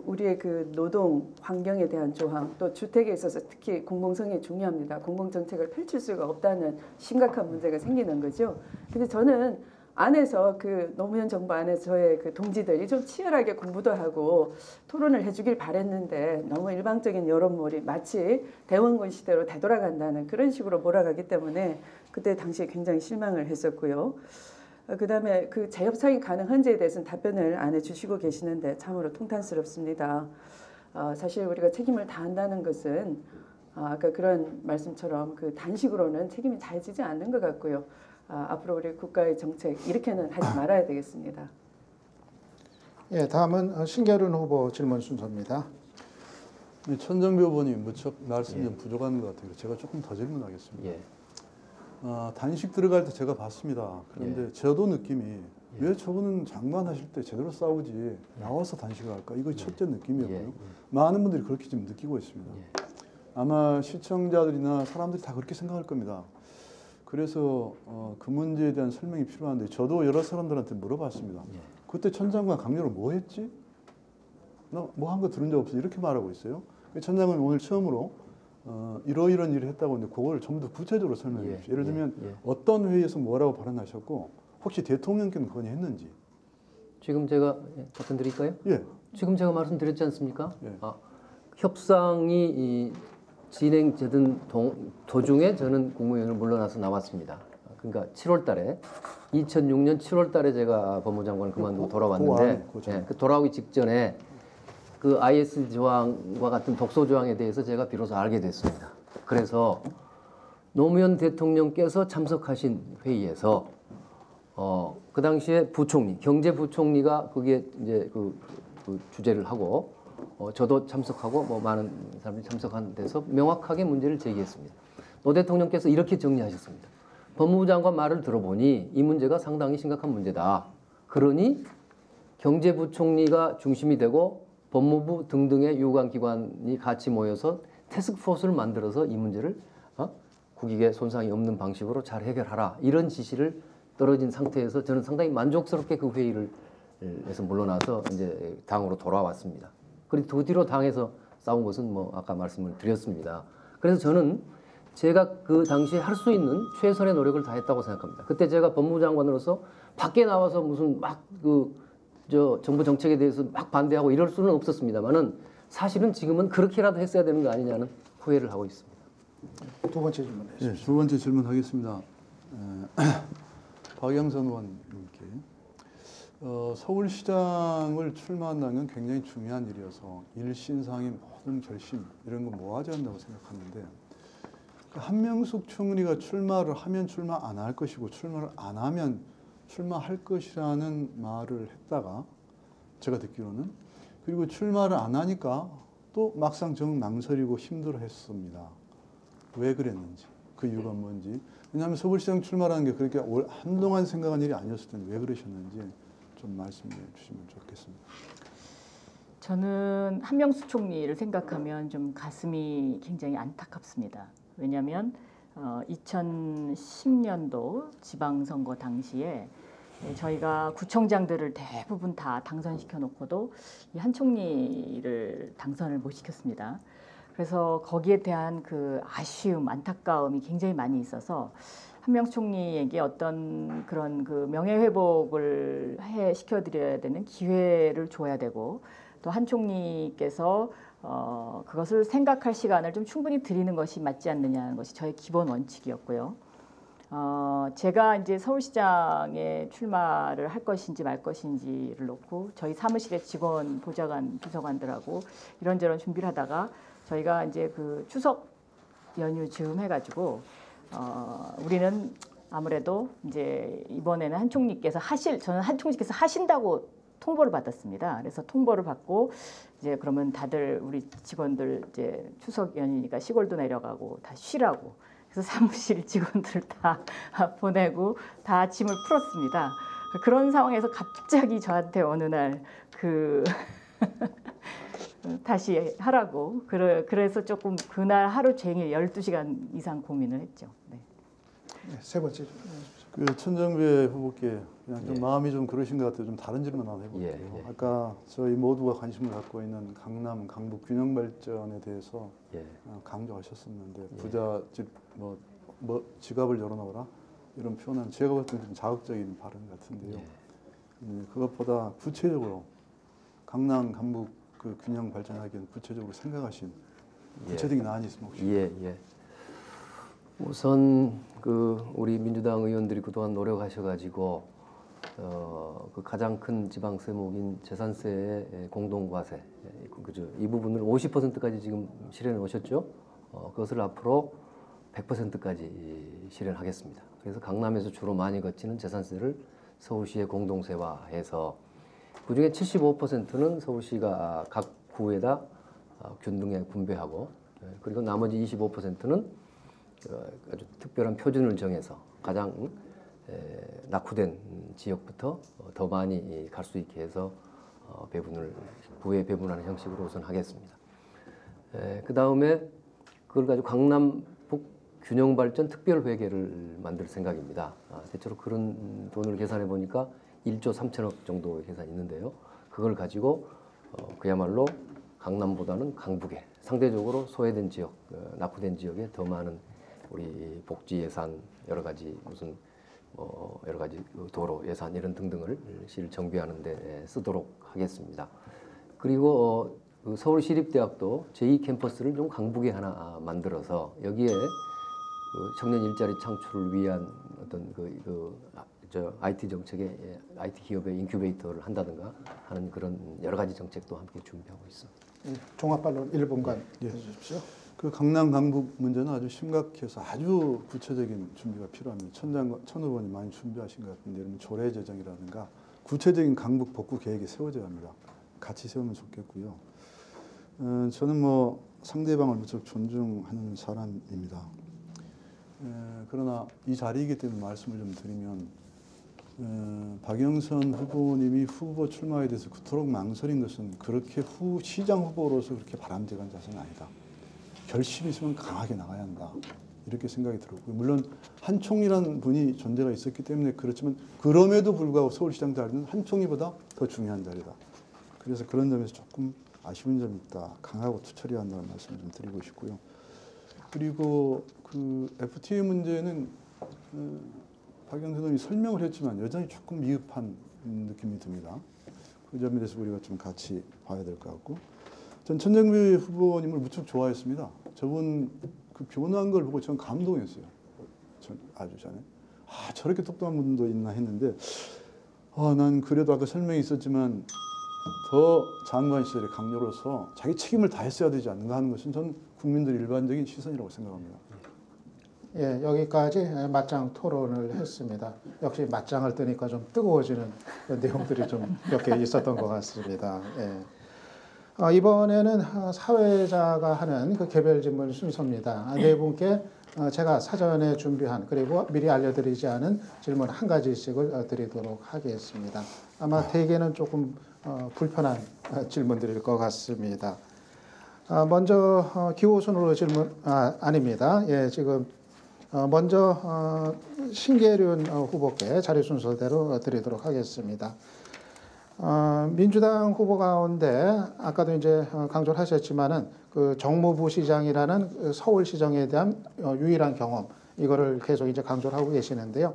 우리의 그 노동 환경에 대한 조항 또 주택에 있어서 특히 공공성이 중요합니다. 공공정책을 펼칠 수가 없다는 심각한 문제가 생기는 거죠. 근데 저는 안에서 그 노무현 정부 안에서 저의 그 동지들이 좀 치열하게 공부도 하고 토론을 해주길 바랬는데 너무 일방적인 여론몰이 마치 대원군 시대로 되돌아간다는 그런 식으로 몰아가기 때문에 그때 당시에 굉장히 실망을 했었고요. 그다음에 그 재협상이 가능한지에 대해서는 답변을 안 해주시고 계시는데 참으로 통탄스럽습니다. 사실 우리가 책임을 다한다는 것은 아까 그런 말씀처럼 그 단식으로는 책임이 다해지지 않는 것 같고요. 앞으로 우리 국가의 정책 이렇게는 하지 말아야 되겠습니다. 예, 다음은 신계륜 후보 질문 순서입니다. 천정배 후보님 무척 말씀이 좀 부족한 것 같아요. 제가 조금 더 질문하겠습니다. 예. 단식 들어갈 때 제가 봤습니다. 그런데 저도 느낌이 왜 저분은 장관 하실 때 제대로 싸우지 나와서 단식을 할까? 이거 첫째 느낌이었고요. 많은 분들이 그렇게 지금 느끼고 있습니다. 아마 시청자들이나 사람들이 다 그렇게 생각할 겁니다. 그래서 그 문제에 대한 설명이 필요한데 저도 여러 사람들한테 물어봤습니다. 그때 천 장관 강요를 뭐 했지? 나 뭐 한 거 들은 적 없어 이렇게 말하고 있어요. 천 장관이 오늘 처음으로 이런 일을 했다고 하는데 그걸 좀 더 구체적으로 설명해 주십시오. 예를 들면 어떤 회의에서 뭐라고 발언하셨고 혹시 대통령께는 건의했는지. 지금 제가 답변 드릴까요? 예. 지금 제가 말씀드렸지 않습니까? 예. 협상이 진행되던 도중에 저는 국무위원을 물러나서 나왔습니다. 그러니까 7월 달에 2006년 7월 달에 제가 법무장관을 그만두고 돌아왔는데 그 돌아오기 직전에 그 IS 조항과 같은 독소 조항에 대해서 제가 비로소 알게 됐습니다. 그래서 노무현 대통령께서 참석하신 회의에서 그 당시에 부총리, 경제부총리가 거기에 이제 그 주재를 하고 저도 참석하고 많은 사람들이 참석한 데서 명확하게 문제를 제기했습니다. 노 대통령께서 이렇게 정리하셨습니다. 법무부 장관 말을 들어보니 이 문제가 상당히 심각한 문제다. 그러니 경제부총리가 중심이 되고 법무부 등등의 유관기관이 같이 모여서 태스크포스를 만들어서 이 문제를 국익에 손상이 없는 방식으로 잘 해결하라. 이런 지시를 떨어진 상태에서 저는 상당히 만족스럽게 그 회의를 해서 물러나서 이제 당으로 돌아왔습니다. 그리고 그 뒤로 당에서 싸운 것은 아까 말씀을 드렸습니다. 그래서 저는 제가 그 당시에 할 수 있는 최선의 노력을 다했다고 생각합니다. 그때 제가 법무부 장관으로서 밖에 나와서 무슨 정부 정책에 대해서 막 반대하고 이럴 수는 없었습니다만은 사실은 지금은 그렇게라도 했어야 되는 거 아니냐는 후회를 하고 있습니다. 두 번째 질문 예, 해주십시오. 두 번째 질문하겠습니다. 박영선 의원님께 서울시장을 출마한다는 건 굉장히 중요한 일이어서 일신상의 모든 결심 이런 거 모아져야 한다고 생각하는데 한명숙 총리가 출마를 하면 출마 안 할 것이고 출마를 안 하면 출마할 것이라는 말을 했다가 제가 듣기로는 그리고 출마를 안 하니까 또 막상 정 망설이고 힘들어했습니다. 왜 그랬는지 그 이유가 뭔지 왜냐하면 서울시장 출마라는 게 그렇게 한동안 생각한 일이 아니었을 텐데 왜 그러셨는지 좀 말씀해 주시면 좋겠습니다. 저는 한명숙 총리를 생각하면 좀 가슴이 굉장히 안타깝습니다. 왜냐하면 2010년도 지방선거 당시에 저희가 구청장들을 대부분 다 당선시켜 놓고도 이 한 총리를 당선을 못 시켰습니다. 그래서 거기에 대한 그 아쉬움, 안타까움이 굉장히 많이 있어서 한명숙 총리에게 어떤 그런 그 명예회복을 시켜드려야 되는 기회를 줘야 되고 또 한 총리께서 그것을 생각할 시간을 좀 충분히 드리는 것이 맞지 않느냐는 것이 저의 기본 원칙이었고요. 제가 이제 서울시장에 출마를 할 것인지 말 것인지를 놓고 저희 사무실의 직원, 보좌관, 비서관들하고 이런저런 준비를 하다가 저희가 이제 그 추석 연휴 즈음 해가지고 우리는 아무래도 이제 이번에는 한 총리께서 저는 한 총리께서 하신다고 통보를 받았습니다. 그래서 통보를 받고 이제 그러면 다들 우리 직원들 이제 추석 연휴니까 시골도 내려가고 다 쉬라고. 그래서 사무실 직원들을 다 보내고 다 짐을 풀었습니다. 그런 상황에서 갑자기 저한테 어느 날 다시 하라고. 그래서 조금 그날 하루 종일 12시간 이상 고민을 했죠. 네. 네, 세 번째 질문 해주십시오. 그 천정배 후보께 그냥 좀 예. 마음이 좀 그러신 것 같아요. 좀 다른 질문 하나 해볼게요. 예. 아까 저희 모두가 관심을 갖고 있는 강남 강북 균형 발전에 대해서 예. 강조하셨었는데 부잣집 뭐 지갑을 열어놓으라 이런 표현은 제가 볼 때는 좀 자극적인 발언 같은데요. 그것보다 구체적으로 강남 강북 그 균형 발전하기는 구체적으로 생각하신 구체적인 안이 있으면 혹시 예. 우선 우리 민주당 의원들이 그동안 노력하셔가지고 그 가장 큰 지방 세목인 재산세의 공동과세 이 부분을 50%까지 지금 실현해 오셨죠. 그것을 앞으로 100%까지 실현하겠습니다. 그래서 강남에서 주로 많이 거치는 재산세를 서울시에 공동세화해서 그중에 75%는 서울시가 각 구에다 균등하게 분배하고 그리고 나머지 25%는 아주 특별한 표준을 정해서 가장 낙후된 지역부터 더 많이 갈 수 있게 해서 구에 배분하는 형식으로 우선 하겠습니다. 그 다음에 그걸 가지고 강남북 균형발전 특별회계를 만들 생각입니다. 대체로 그런 돈을 계산해 보니까 1조 3천억 정도 계산이 있는데요. 그걸 가지고 그야말로 강남보다는 강북에 상대적으로 소외된 지역, 낙후된 지역에 더 많은 우리 복지 예산 여러 가지 여러 가지 도로 예산 이런 등등을 시를 정비하는 데 쓰도록 하겠습니다. 그리고 서울시립대학도 제2 캠퍼스를 좀 강북에 하나 만들어서 여기에 청년 일자리 창출을 위한 어떤 IT 정책의 IT 기업의 인큐베이터를 한다든가 하는 그런 여러 가지 정책도 함께 준비하고 있습니다. 종합반론 1분간 해주십시오. 그 강남 강북 문제는 아주 심각해서 아주 구체적인 준비가 필요합니다. 천 의원이 많이 준비하신 것 같은데 이런 조례 제정이라든가 구체적인 강북 복구 계획이 세워져야 합니다. 같이 세우면 좋겠고요. 저는 뭐 상대방을 무척 존중하는 사람입니다. 그러나 이 자리이기 때문에 말씀을 좀 드리면 박영선 후보님이 후보 출마에 대해서 그토록 망설인 것은 그렇게 시장 후보로서 그렇게 바람직한 자세는 아니다. 결심이 있으면 강하게 나가야 한다. 이렇게 생각이 들었고요. 물론 한 총리라는 분이 존재가 있었기 때문에 그렇지만 그럼에도 불구하고 서울시장 자리는 한 총리보다 더 중요한 자리다. 그래서 그런 점에서 조금 아쉬운 점이 있다. 강하고 투철해야 한다는 말씀을 좀 드리고 싶고요. 그리고 그 FTA 문제는 박영선 의원이 설명을 했지만 여전히 조금 미흡한 느낌이 듭니다. 그 점에 대해서 우리가 좀 같이 봐야 될 것 같고, 전 천정배 후보님을 무척 좋아했습니다. 저분 그 변호한 걸 보고 전 감동했어요. 전 아주 전에 저렇게 똑똑한 분도 있나 했는데, 난 그래도 아까 설명이 있었지만 더 장관 시절에 강요로서 자기 책임을 다했어야 되지 않는가 하는 것은 전 국민들 일반적인 시선이라고 생각합니다. 예, 여기까지 맞짱 토론을 했습니다. 역시 맞짱을 뜨니까 좀 뜨거워지는 내용들이 좀 몇 개 있었던 것 같습니다. 예. 이번에는 사회자가 하는 그 개별 질문 순서입니다. 네 분께 제가 사전에 준비한 그리고 미리 알려드리지 않은 질문 한 가지씩을 드리도록 하겠습니다. 아마 대개는 조금 불편한 질문들일 것 같습니다. 먼저 기호순으로 질문 아닙니다. 예, 지금 먼저 신계륜 후보께 자리 순서대로 드리도록 하겠습니다. 민주당 후보 가운데 아까도 이제 강조를 하셨지만은 그 정무부시장이라는 그 서울시정에 대한 유일한 경험 이거를 계속 이제 강조를 하고 계시는데요.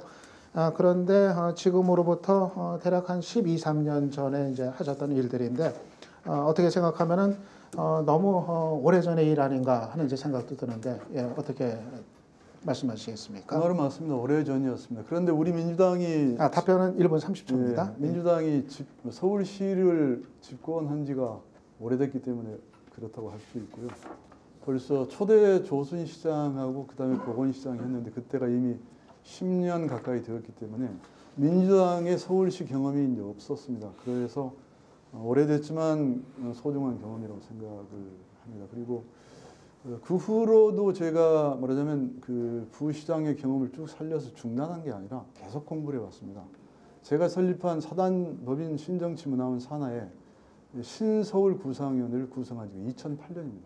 그런데 지금으로부터 대략 한 12, 13년 전에 이제 하셨던 일들인데 어떻게 생각하면은 너무 오래전의 일 아닌가 하는 이제 생각도 드는데 예, 어떻게 말씀하시겠습니까? 그 말은 맞습니다. 오래전이었습니다. 그런데 우리 민주당이 답변은 1분 30초입니다. 예, 민주당이 서울시를 집권한 지가 오래됐기 때문에 그렇다고 할 수 있고요. 벌써 초대 조순 시장하고 그다음에 보건시장이 했는데 그때가 이미 10년 가까이 되었기 때문에 민주당의 서울시 경험이 이제 없었습니다. 그래서 오래됐지만 소중한 경험이라고 생각을 합니다. 그리고 그 후로도 제가 말하자면 그 부시장의 경험을 쭉 살려서 중단한 게 아니라 계속 공부를 해왔습니다. 제가 설립한 사단법인 신정치문화원 산하에 신서울 구상위원회를 구성한 지가 2008년입니다.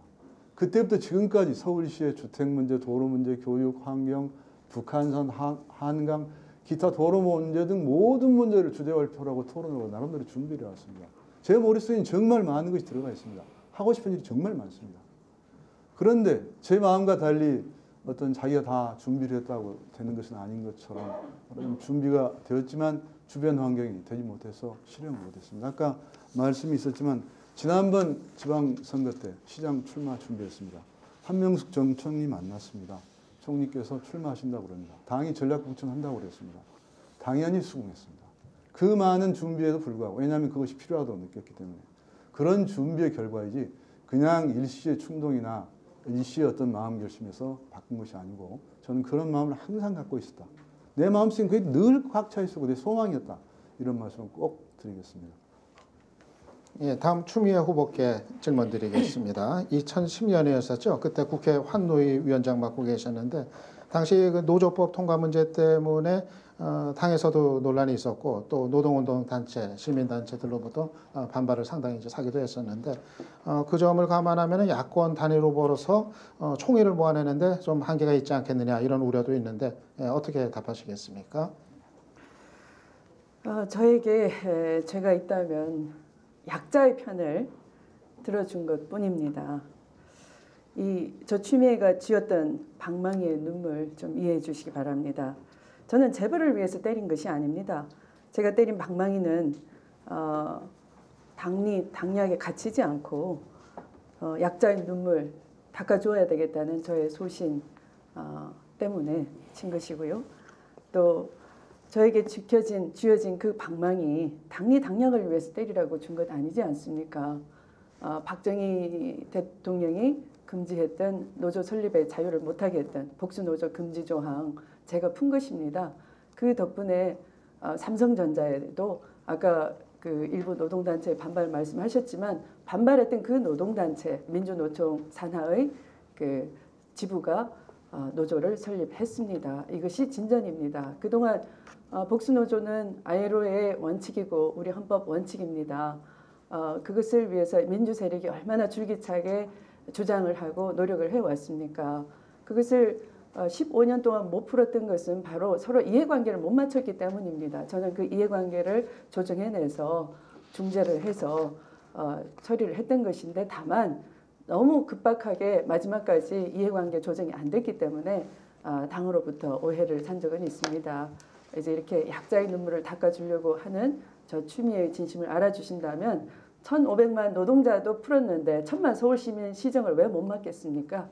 그때부터 지금까지 서울시의 주택 문제, 도로 문제, 교육, 환경, 북한산, 한강, 기타 도로 문제 등 모든 문제를 주제 발표하고 토론하고 나름대로 준비를 해왔습니다. 제 머릿속에는 정말 많은 것이 들어가 있습니다. 하고 싶은 일이 정말 많습니다. 그런데 제 마음과 달리 어떤 자기가 다 준비를 했다고 되는 것은 아닌 것처럼 준비가 되었지만 주변 환경이 되지 못해서 실행을 못했습니다. 아까 말씀이 있었지만 지난번 지방선거 때 시장 출마 준비했습니다. 한명숙 전 총리 만났습니다. 총리께서 출마하신다고 그럽니다. 당이 전략국천한다고 그랬습니다. 당연히 수긍했습니다. 그 많은 준비에도 불구하고 왜냐하면 그것이 필요하다고 느꼈기 때문에 그런 준비의 결과이지 그냥 일시의 충동이나 일시의 어떤 마음 결심에서 바꾼 것이 아니고 저는 그런 마음을 항상 갖고 있었다. 내 마음속에 그게 늘 꽉 차 있었고 내 소망이었다. 이런 말씀을 꼭 드리겠습니다. 예, 다음 추미애 후보께 질문 드리겠습니다. 2010년이었었죠. 그때 국회 환노위 위원장 맡고 계셨는데 당시 그 노조법 통과 문제 때문에 당에서도 논란이 있었고 또 노동운동 단체, 시민단체들로부터 반발을 상당히 이제 사기도 했었는데 그 점을 감안하면 야권 단위로 벌어서 총의를 모아내는데 좀 한계가 있지 않겠느냐 이런 우려도 있는데 어떻게 답하시겠습니까? 저에게 죄가 있다면 약자의 편을 들어준 것뿐입니다. 저 추미애가 지었던 방망이의 눈물 좀 이해해 주시기 바랍니다. 저는 재벌을 위해서 때린 것이 아닙니다. 제가 때린 방망이는 당리에 갇히지 않고 약자의 눈물 닦아줘야 되겠다는 저의 소신 때문에 친 것이고요. 또 저에게 쥐어진 그 방망이 당략을 위해서 때리라고 준 것 아니지 않습니까? 박정희 대통령이 금지했던 노조 설립의 자유를 못하게 했던 복수노조 금지 조항 제가 푼 것입니다. 그 덕분에 삼성전자에도 아까 그 일부 노동단체의 반발 말씀하셨지만 반발했던 그 노동단체 민주노총 산하의 그 지부가 노조를 설립했습니다. 이것이 진전입니다. 그동안 복수노조는 ILO의 원칙이고 우리 헌법 원칙입니다. 그것을 위해서 민주 세력이 얼마나 줄기차게 주장을 하고 노력을 해왔습니까? 그것을 15년 동안 못 풀었던 것은 바로 서로 이해관계를 못 맞췄기 때문입니다. 저는 그 이해관계를 조정해내서 중재를 해서 처리를 했던 것인데 다만 너무 급박하게 마지막까지 이해관계 조정이 안 됐기 때문에 당으로부터 오해를 산 적은 있습니다. 이제 이렇게 약자의 눈물을 닦아주려고 하는 저 추미애의 진심을 알아주신다면 1,500만 노동자도 풀었는데 1,000만 서울시민 시정을 왜 못 맡겠습니까?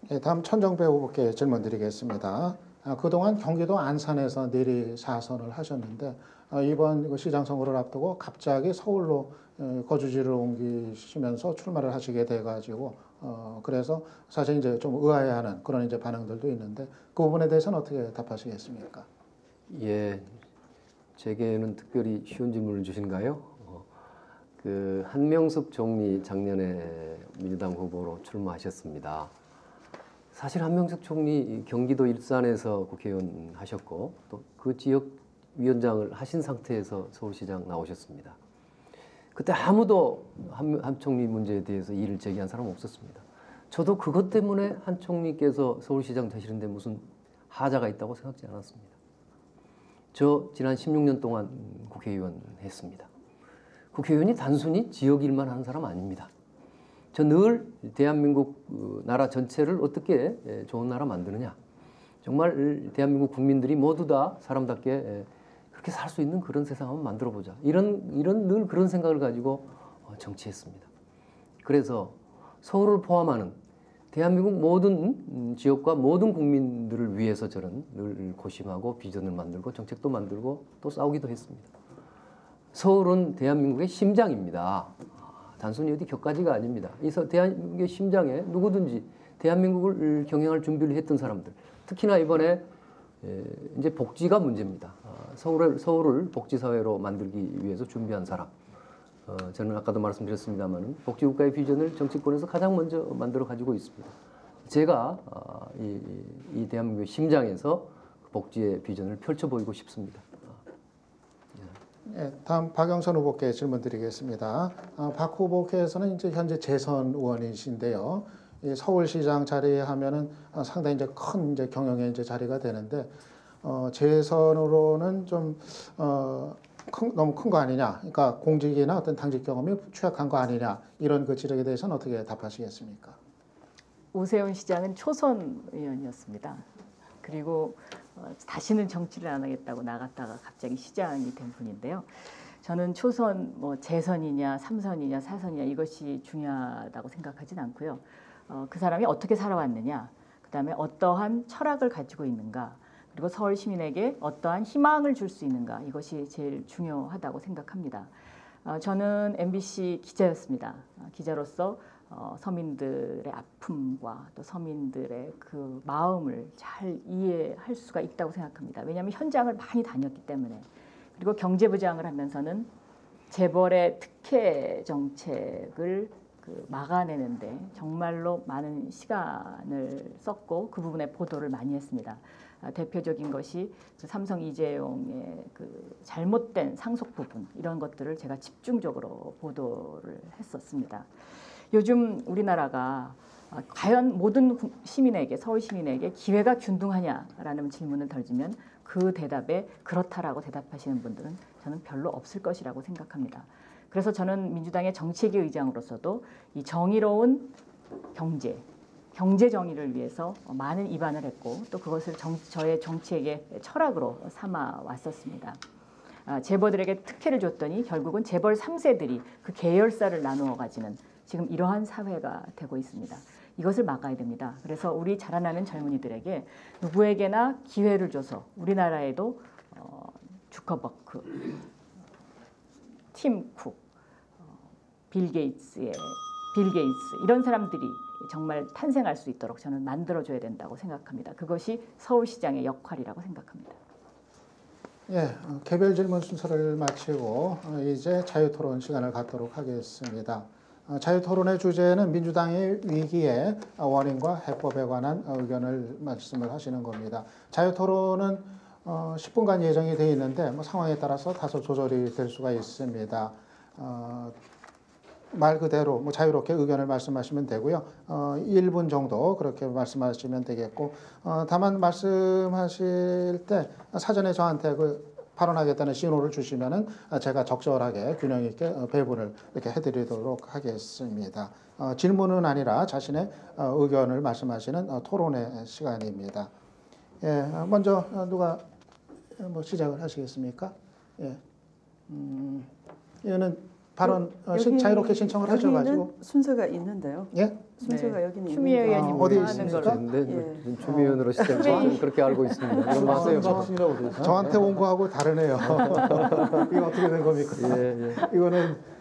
네, 다음 천정배 후보께 질문 드리겠습니다. 그동안 경기도 안산에서 내리 4선을 하셨는데 이번 시장 선거를 앞두고 갑자기 서울로 거주지를 옮기시면서 출마를 하시게 돼가지고 그래서 사실 이제 좀 의아해하는 그런 이제 반응들도 있는데 그 부분에 대해서는 어떻게 답하시겠습니까? 예, 제게는 특별히 쉬운 질문을 주신가요? 그 한명숙 총리 작년에 민주당 후보로 출마하셨습니다. 사실 한명숙 총리 경기도 일산에서 국회의원 하셨고 또 그 지역 위원장을 하신 상태에서 서울시장 나오셨습니다. 그때 아무도 한 총리 문제에 대해서 이의를 제기한 사람은 없었습니다. 저도 그것 때문에 한 총리께서 서울시장 되시는데 무슨 하자가 있다고 생각지 않았습니다. 저 지난 16년 동안 국회의원 했습니다. 국회의원이 단순히 지역 일만 하는 사람 아닙니다. 저 늘 대한민국 나라 전체를 어떻게 좋은 나라 만드느냐. 정말 대한민국 국민들이 모두 다 사람답게 그렇게 살 수 있는 그런 세상 한번 만들어보자. 이런 늘 그런 생각을 가지고 정치했습니다. 그래서 서울을 포함하는 대한민국 모든 지역과 모든 국민들을 위해서 저는 늘 고심하고 비전을 만들고 정책도 만들고 또 싸우기도 했습니다. 서울은 대한민국의 심장입니다. 단순히 어디 격가지가 아닙니다. 이 대한민국의 심장에 누구든지 대한민국을 경영할 준비를 했던 사람들, 특히나 이번에 이제 복지가 문제입니다. 서울을 복지사회로 만들기 위해서 준비한 사람. 저는 아까도 말씀드렸습니다만 복지국가의 비전을 정치권에서 가장 먼저 만들어 가지고 있습니다. 제가 이 대한민국의 심장에서 복지의 비전을 펼쳐 보이고 싶습니다. 네, 다음 박영선 후보께 질문 드리겠습니다. 박 후보께서는 이제 현재 재선 의원이신데요. 이 서울시장 자리하면은 상당히 이제 큰 이제 경영의 이제 자리가 되는데 재선으로는 좀 너무 큰 거 아니냐? 그러니까 공직이나 어떤 당직 경험이 취약한 거 아니냐? 이런 그 지적에 대해서는 어떻게 답하시겠습니까? 오세훈 시장은 초선 의원이었습니다. 그리고 다시는 정치를 안 하겠다고 나갔다가 갑자기 시장이 된 분인데요. 저는 초선 재선이냐 3선이냐 4선이냐 이것이 중요하다고 생각하진 않고요. 그 사람이 어떻게 살아왔느냐, 그다음에 어떠한 철학을 가지고 있는가, 그리고 서울 시민에게 어떠한 희망을 줄 수 있는가, 이것이 제일 중요하다고 생각합니다. 저는 MBC 기자였습니다. 기자로서 서민들의 아픔과 또 서민들의 그 마음을 잘 이해할 수가 있다고 생각합니다. 왜냐하면 현장을 많이 다녔기 때문에. 그리고 경제부장을 하면서는 재벌의 특혜 정책을 막아내는데 정말로 많은 시간을 썼고 그 부분에 보도를 많이 했습니다. 대표적인 것이 삼성 이재용의 그 잘못된 상속 부분, 이런 것들을 제가 집중적으로 보도를 했었습니다. 요즘 우리나라가 과연 모든 시민에게, 서울 시민에게 기회가 균등하냐라는 질문을 던지면 그 대답에 그렇다라고 대답하시는 분들은 저는 별로 없을 것이라고 생각합니다. 그래서 저는 민주당의 정책위 의장으로서도 이 정의로운 경제 정의를 위해서 많은 입안을 했고 또 그것을 저의 정치의 철학으로 삼아 왔었습니다. 재벌들에게 특혜를 줬더니 결국은 재벌 3세들이 그 계열사를 나누어 가지는 지금 이러한 사회가 되고 있습니다. 이것을 막아야 됩니다. 그래서 우리 자라나는 젊은이들에게 누구에게나 기회를 줘서 우리나라에도 주커버크, 팀 쿡, 빌 게이츠 이런 사람들이 정말 탄생할 수 있도록 저는 만들어줘야 된다고 생각합니다. 그것이 서울시장의 역할이라고 생각합니다. 예, 개별 질문 순서를 마치고 이제 자유토론 시간을 갖도록 하겠습니다. 자유토론의 주제는 민주당의 위기의 원인과 해법에 관한 의견을 말씀을 하시는 겁니다. 자유토론은 10분간 예정이 되어 있는데 상황에 따라서 다소 조절이 될 수가 있습니다. 말 그대로 자유롭게 의견을 말씀하시면 되고요. 1분 정도 그렇게 말씀하시면 되겠고, 다만 말씀하실 때 사전에 저한테 발언하겠다는 신호를 주시면은 제가 적절하게 균형 있게 배분을 이렇게 해드리도록 하겠습니다. 질문은 아니라 자신의 의견을 말씀하시는 토론의 시간입니다. 예, 먼저 누가 뭐 시작을 하시겠습니까? 예, 이거는 발언 자유롭게 신청을 하셔가지고 여기는 순서가 있는데요. 예, 순서가 네. 여기는 추미애 있는데. 의원님 어디 하는 있습니까? 걸로. 근데 추미애 의원으로 시작. 저는 그렇게 알고 있습니다. 이런 마세요. 저한테 온 거하고 다르네요. 이거 어떻게 된 겁니까? 예,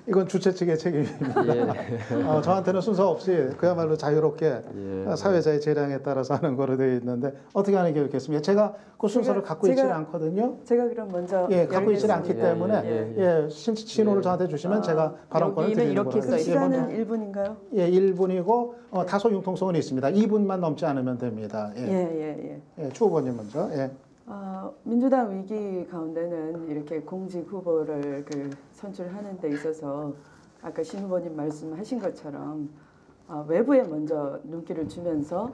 이건 주최 측의 책임입니다. 예. 저한테는 순서 없이 그야말로 자유롭게 예. 사회자의 재량에 따라서 하는 거로 되어 있는데 어떻게 하는 게 좋겠습니까? 제가 그 순서를 갖고 있지는 않거든요. 제가 그럼 먼저 예, 갖고 있지는 않기 열겠습니다. 때문에 예, 신호를 저한테 주시면 제가 발언권을 여기는 드리는 이렇게 거라서. 써 있어요. 시간은 1분인가요? 예, 1분이고 다소 융통성은 있습니다. 2분만 넘지 않으면 됩니다. 예, 예, 예, 예. 예, 주 후보님 먼저. 예. 민주당 위기 가운데는 이렇게 공직 후보를 선출하는 데 있어서 아까 신 후보님 말씀하신 것처럼 외부에 먼저 눈길을 주면서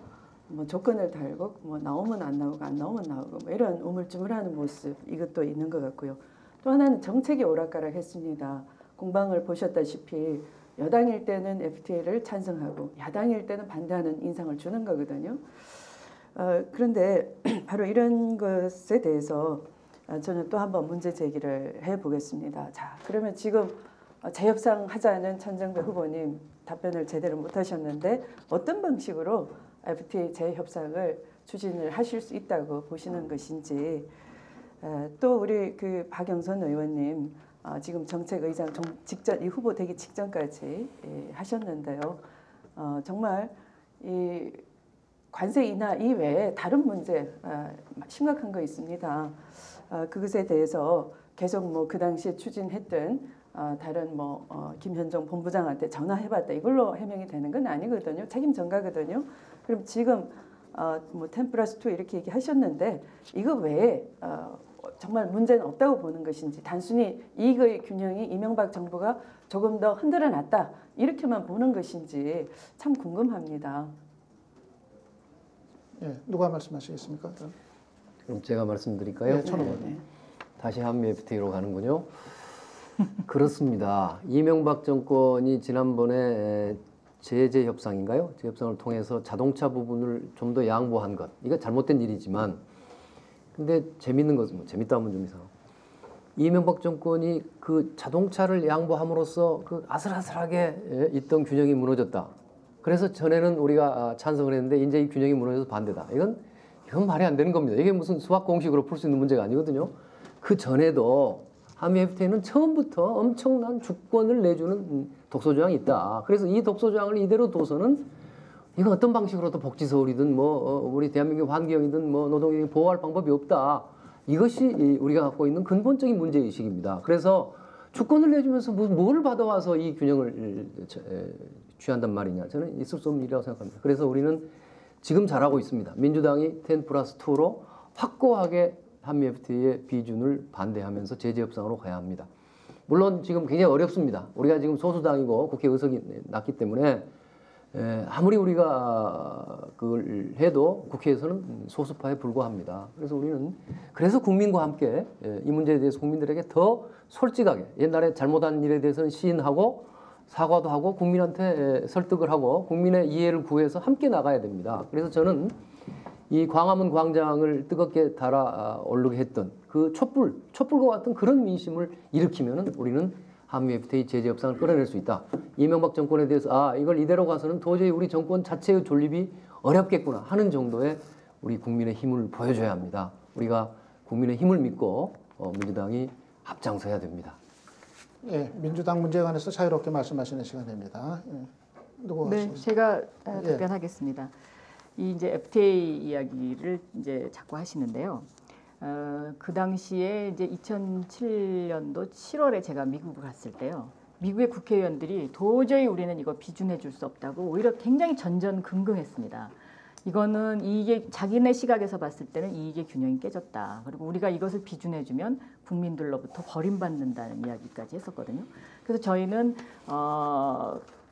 뭐 조건을 달고 뭐 나오면 안 나오고 안 나오면 나오고 뭐 이런 우물쭈물하는 모습 이것도 있는 것 같고요. 또 하나는 정책이 오락가락했습니다. 공방을 보셨다시피 여당일 때는 FTA를 찬성하고 야당일 때는 반대하는 인상을 주는 거거든요. 그런데 바로 이런 것에 대해서 저는 또 한번 문제 제기를 해보겠습니다. 자, 그러면 지금 재협상 하자는 천정배 후보님 답변을 제대로 못하셨는데 어떤 방식으로 FTA 재협상을 추진을 하실 수 있다고 보시는 것인지, 또 우리 박영선 의원님 지금 정책의장 직전 이 후보 되기 직전까지 하셨는데요. 정말 이 관세 인하 이외에 다른 문제 심각한 거 있습니다. 그것에 대해서 계속 뭐 그 당시에 추진했던 다른 김현정 본부장한테 전화해봤다 이걸로 해명이 되는 건 아니거든요. 책임 전가거든요. 그럼 지금 뭐 10+2 이렇게 얘기하셨는데 이거 외에 정말 문제는 없다고 보는 것인지 단순히 이익의 균형이 이명박 정부가 조금 더 흔들어놨다 이렇게만 보는 것인지 참 궁금합니다. 예, 누가 말씀하시겠습니까? 그럼 제가 말씀드릴까요? 네, 천호원. 네. 다시 한미 FTA로 가는군요. 그렇습니다. 이명박 정권이 지난번에 제재 협상인가요? 재협상을 통해서 자동차 부분을 좀 더 양보한 것. 이거 잘못된 일이지만, 근데 재밌는 것은 뭐 재밌다 하면 좀 이상하고. 이명박 정권이 그 자동차를 양보함으로써 그 아슬아슬하게 있던 균형이 무너졌다. 그래서 전에는 우리가 찬성을 했는데 이제 이 균형이 무너져서 반대다. 이건 말이 안 되는 겁니다. 이게 무슨 수학 공식으로 풀 수 있는 문제가 아니거든요. 그 전에도 한미 FTA는 처음부터 엄청난 주권을 내주는 독소조항이 있다. 그래서 이 독소조항을 이대로 둬서는 이건 어떤 방식으로도 복지서울이든 우리 대한민국 환경이든 노동력이 보호할 방법이 없다. 이것이 우리가 갖고 있는 근본적인 문제의식입니다. 그래서 주권을 내주면서 뭘 받아와서 이 균형을 취한단 말이냐. 저는 있을 수 없는 일이라고 생각합니다. 그래서 우리는 지금 잘하고 있습니다. 민주당이 10+2로 확고하게 한미 FTA의 비준을 반대하면서 제재 협상으로 가야 합니다. 물론 지금 굉장히 어렵습니다. 우리가 지금 소수당이고 국회 의석이 낮기 때문에 아무리 우리가 그걸 해도 국회에서는 소수파에 불과합니다. 그래서 우리는 그래서 국민과 함께 이 문제에 대해서 국민들에게 더 솔직하게 옛날에 잘못한 일에 대해서는 시인하고 사과도 하고 국민한테 설득을 하고 국민의 이해를 구해서 함께 나가야 됩니다. 그래서 저는 이 광화문 광장을 뜨겁게 달아 오르게 했던 그 촛불과 같은 그런 민심을 일으키면은 우리는 한미 FTA 제재 협상을 끌어낼 수 있다. 이명박 정권에 대해서 이걸 이대로 가서는 도저히 우리 정권 자체의 존립이 어렵겠구나 하는 정도의 우리 국민의 힘을 보여줘야 합니다. 우리가 국민의 힘을 믿고 민주당이 앞장서야 됩니다. 예, 민주당 문제에 관해서 자유롭게 말씀하시는 시간입니다. 예. 누구 네, 하시겠습니까? 제가 예. 답변하겠습니다. 이 이제 FTA 이야기를 이제 자꾸 하시는데요. 그 당시에 이제 2007년도 7월에 제가 미국을 갔을 때요. 미국의 국회의원들이 도저히 우리는 이거 비준해 줄 수 없다고 오히려 굉장히 전전긍긍했습니다. 이거는 이게 자기네 시각에서 봤을 때는 이익의 균형이 깨졌다. 그리고 우리가 이것을 비준해주면 국민들로부터 버림받는다는 이야기까지 했었거든요. 그래서 저희는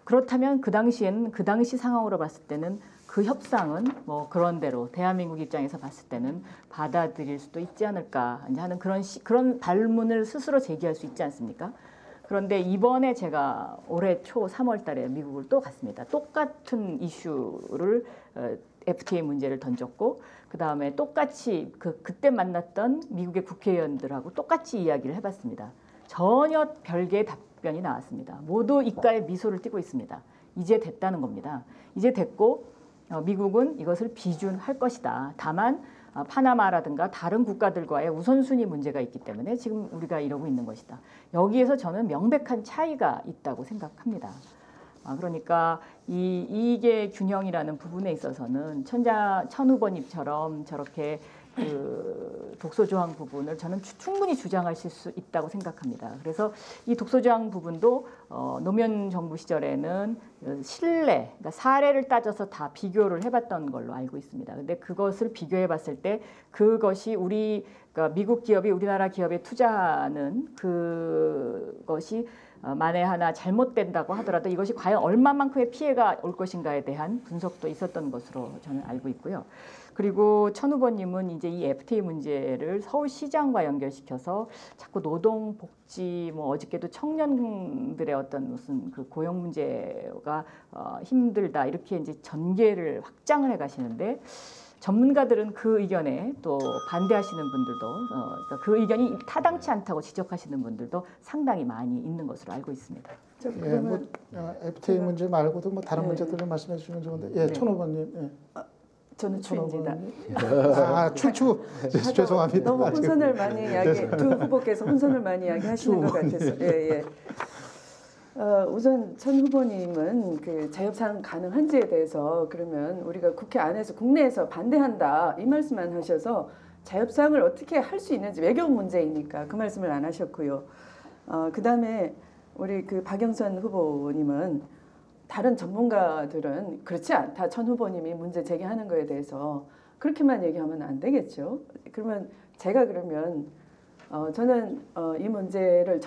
그렇다면 그 당시에는 그 당시 상황으로 봤을 때는 그 협상은 뭐 그런 대로 대한민국 입장에서 봤을 때는 받아들일 수도 있지 않을까 하는 그런 반문을 스스로 제기할 수 있지 않습니까? 그런데 이번에 제가 올해 초 3월 달에 미국을 또 갔습니다. 똑같은 이슈를 FTA 문제를 던졌고 그 다음에 똑같이 그때 만났던 미국의 국회의원들하고 똑같이 이야기를 해봤습니다. 전혀 별개의 답변이 나왔습니다. 모두 입가에 미소를 띠고 있습니다. 이제 됐다는 겁니다. 이제 됐고 미국은 이것을 비준할 것이다. 다만 파나마라든가 다른 국가들과의 우선순위 문제가 있기 때문에 지금 우리가 이러고 있는 것이다. 여기에서 저는 명백한 차이가 있다고 생각합니다. 그러니까 이게 균형이라는 부분에 있어서는 천 후보님처럼 저렇게 그 독소조항 부분을 저는 충분히 주장하실 수 있다고 생각합니다. 그래서 이 독소조항 부분도 노무현 정부 시절에는 그러니까 사례를 따져서 다 비교를 해봤던 걸로 알고 있습니다. 근데 그것을 비교해봤을 때 그것이 그러니까 미국 기업이 우리나라 기업에 투자하는 그것이 만에 하나 잘못된다고 하더라도 이것이 과연 얼마만큼의 피해가 올 것인가에 대한 분석도 있었던 것으로 저는 알고 있고요. 그리고 천 후보님은 이제 이 FTA 문제를 서울시장과 연결시켜서 자꾸 노동 복지 어저께도 청년들의 어떤 무슨 그 고용 문제가 힘들다 이렇게 이제 전개를 확장을 해 가시는데 전문가들은 그 의견에 또 반대하시는 분들도 그러니까 그 의견이 타당치 않다고 지적하시는 분들도 상당히 많이 있는 것으로 알고 있습니다. 예, FTA 문제 말고도 다른 문제들을 말씀해 주시면 좋은데, 예, 천 후보님. 예. 저는 추입니다. 추. 죄송합니다. 너무 혼선을 많이 두 후보께서 혼선을 많이 이야기하시는 것 같아서. 예. 우선 천 후보님은 그 재협상 가능한지에 대해서 그러면 우리가 국회 안에서 국내에서 반대한다 이 말씀만 하셔서 재협상을 어떻게 할 수 있는지 외교 문제이니까 그 말씀을 안 하셨고요. 그다음에 우리 그 박영선 후보님은 다른 전문가들은 그렇지 않다. 천 후보님이 문제 제기하는 거에 대해서 그렇게만 얘기하면 안 되겠죠. 그러면 제가 저는 이 문제를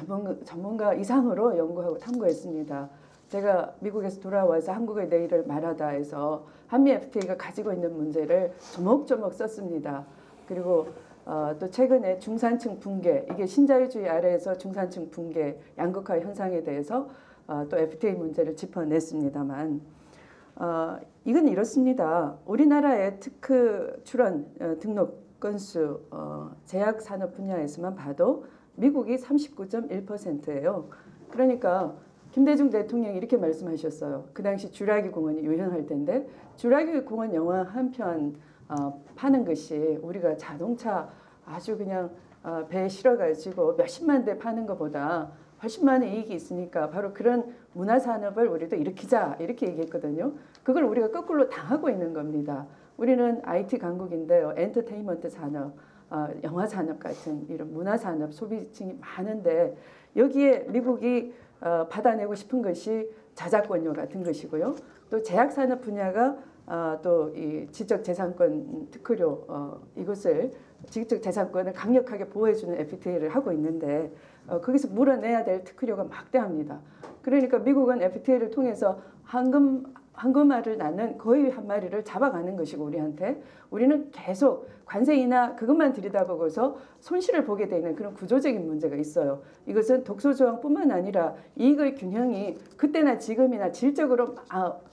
전문가 이상으로 연구하고 탐구했습니다. 제가 미국에서 돌아와서 한국의 내일을 말하다 해서 한미 FTA가 가지고 있는 문제를 조목조목 썼습니다. 그리고 또 최근에 중산층 붕괴, 이게 신자유주의 아래에서 중산층 붕괴, 양극화 현상에 대해서 또 FTA 문제를 짚어냈습니다만 이건 이렇습니다. 우리나라의 특허 출원 등록 건수 제약 산업 분야에서만 봐도 미국이 39.1%예요. 그러니까 김대중 대통령이 이렇게 말씀하셨어요. 그 당시 쥬라기 공원이 유행할 텐데 쥬라기 공원 영화 한 편 파는 것이 우리가 자동차 아주 그냥 배에 실어가지고 몇십만 대 파는 것보다 훨씬 많은 이익이 있으니까 바로 그런 문화산업을 우리도 일으키자 이렇게 얘기했거든요. 그걸 우리가 거꾸로 당하고 있는 겁니다. 우리는 IT 강국인데요. 엔터테인먼트 산업, 영화 산업 같은 이런 문화 산업 소비층이 많은데 여기에 미국이 받아내고 싶은 것이 저작권료 같은 것이고요. 또 제약 산업 분야가 또 이 지적재산권 특허료 이것을 지적재산권을 강력하게 보호해주는 FTA를 하고 있는데 거기서 물어내야 될 특허료가 막대합니다. 그러니까 미국은 FTA를 통해서 황금알을 낳는 거의 한 마리를 잡아가는 것이고 우리는 계속 관세 인하 그것만 들여다보고서 손실을 보게 되는 그런 구조적인 문제가 있어요. 이것은 독소조항뿐만 아니라 이익의 균형이 그때나 지금이나 질적으로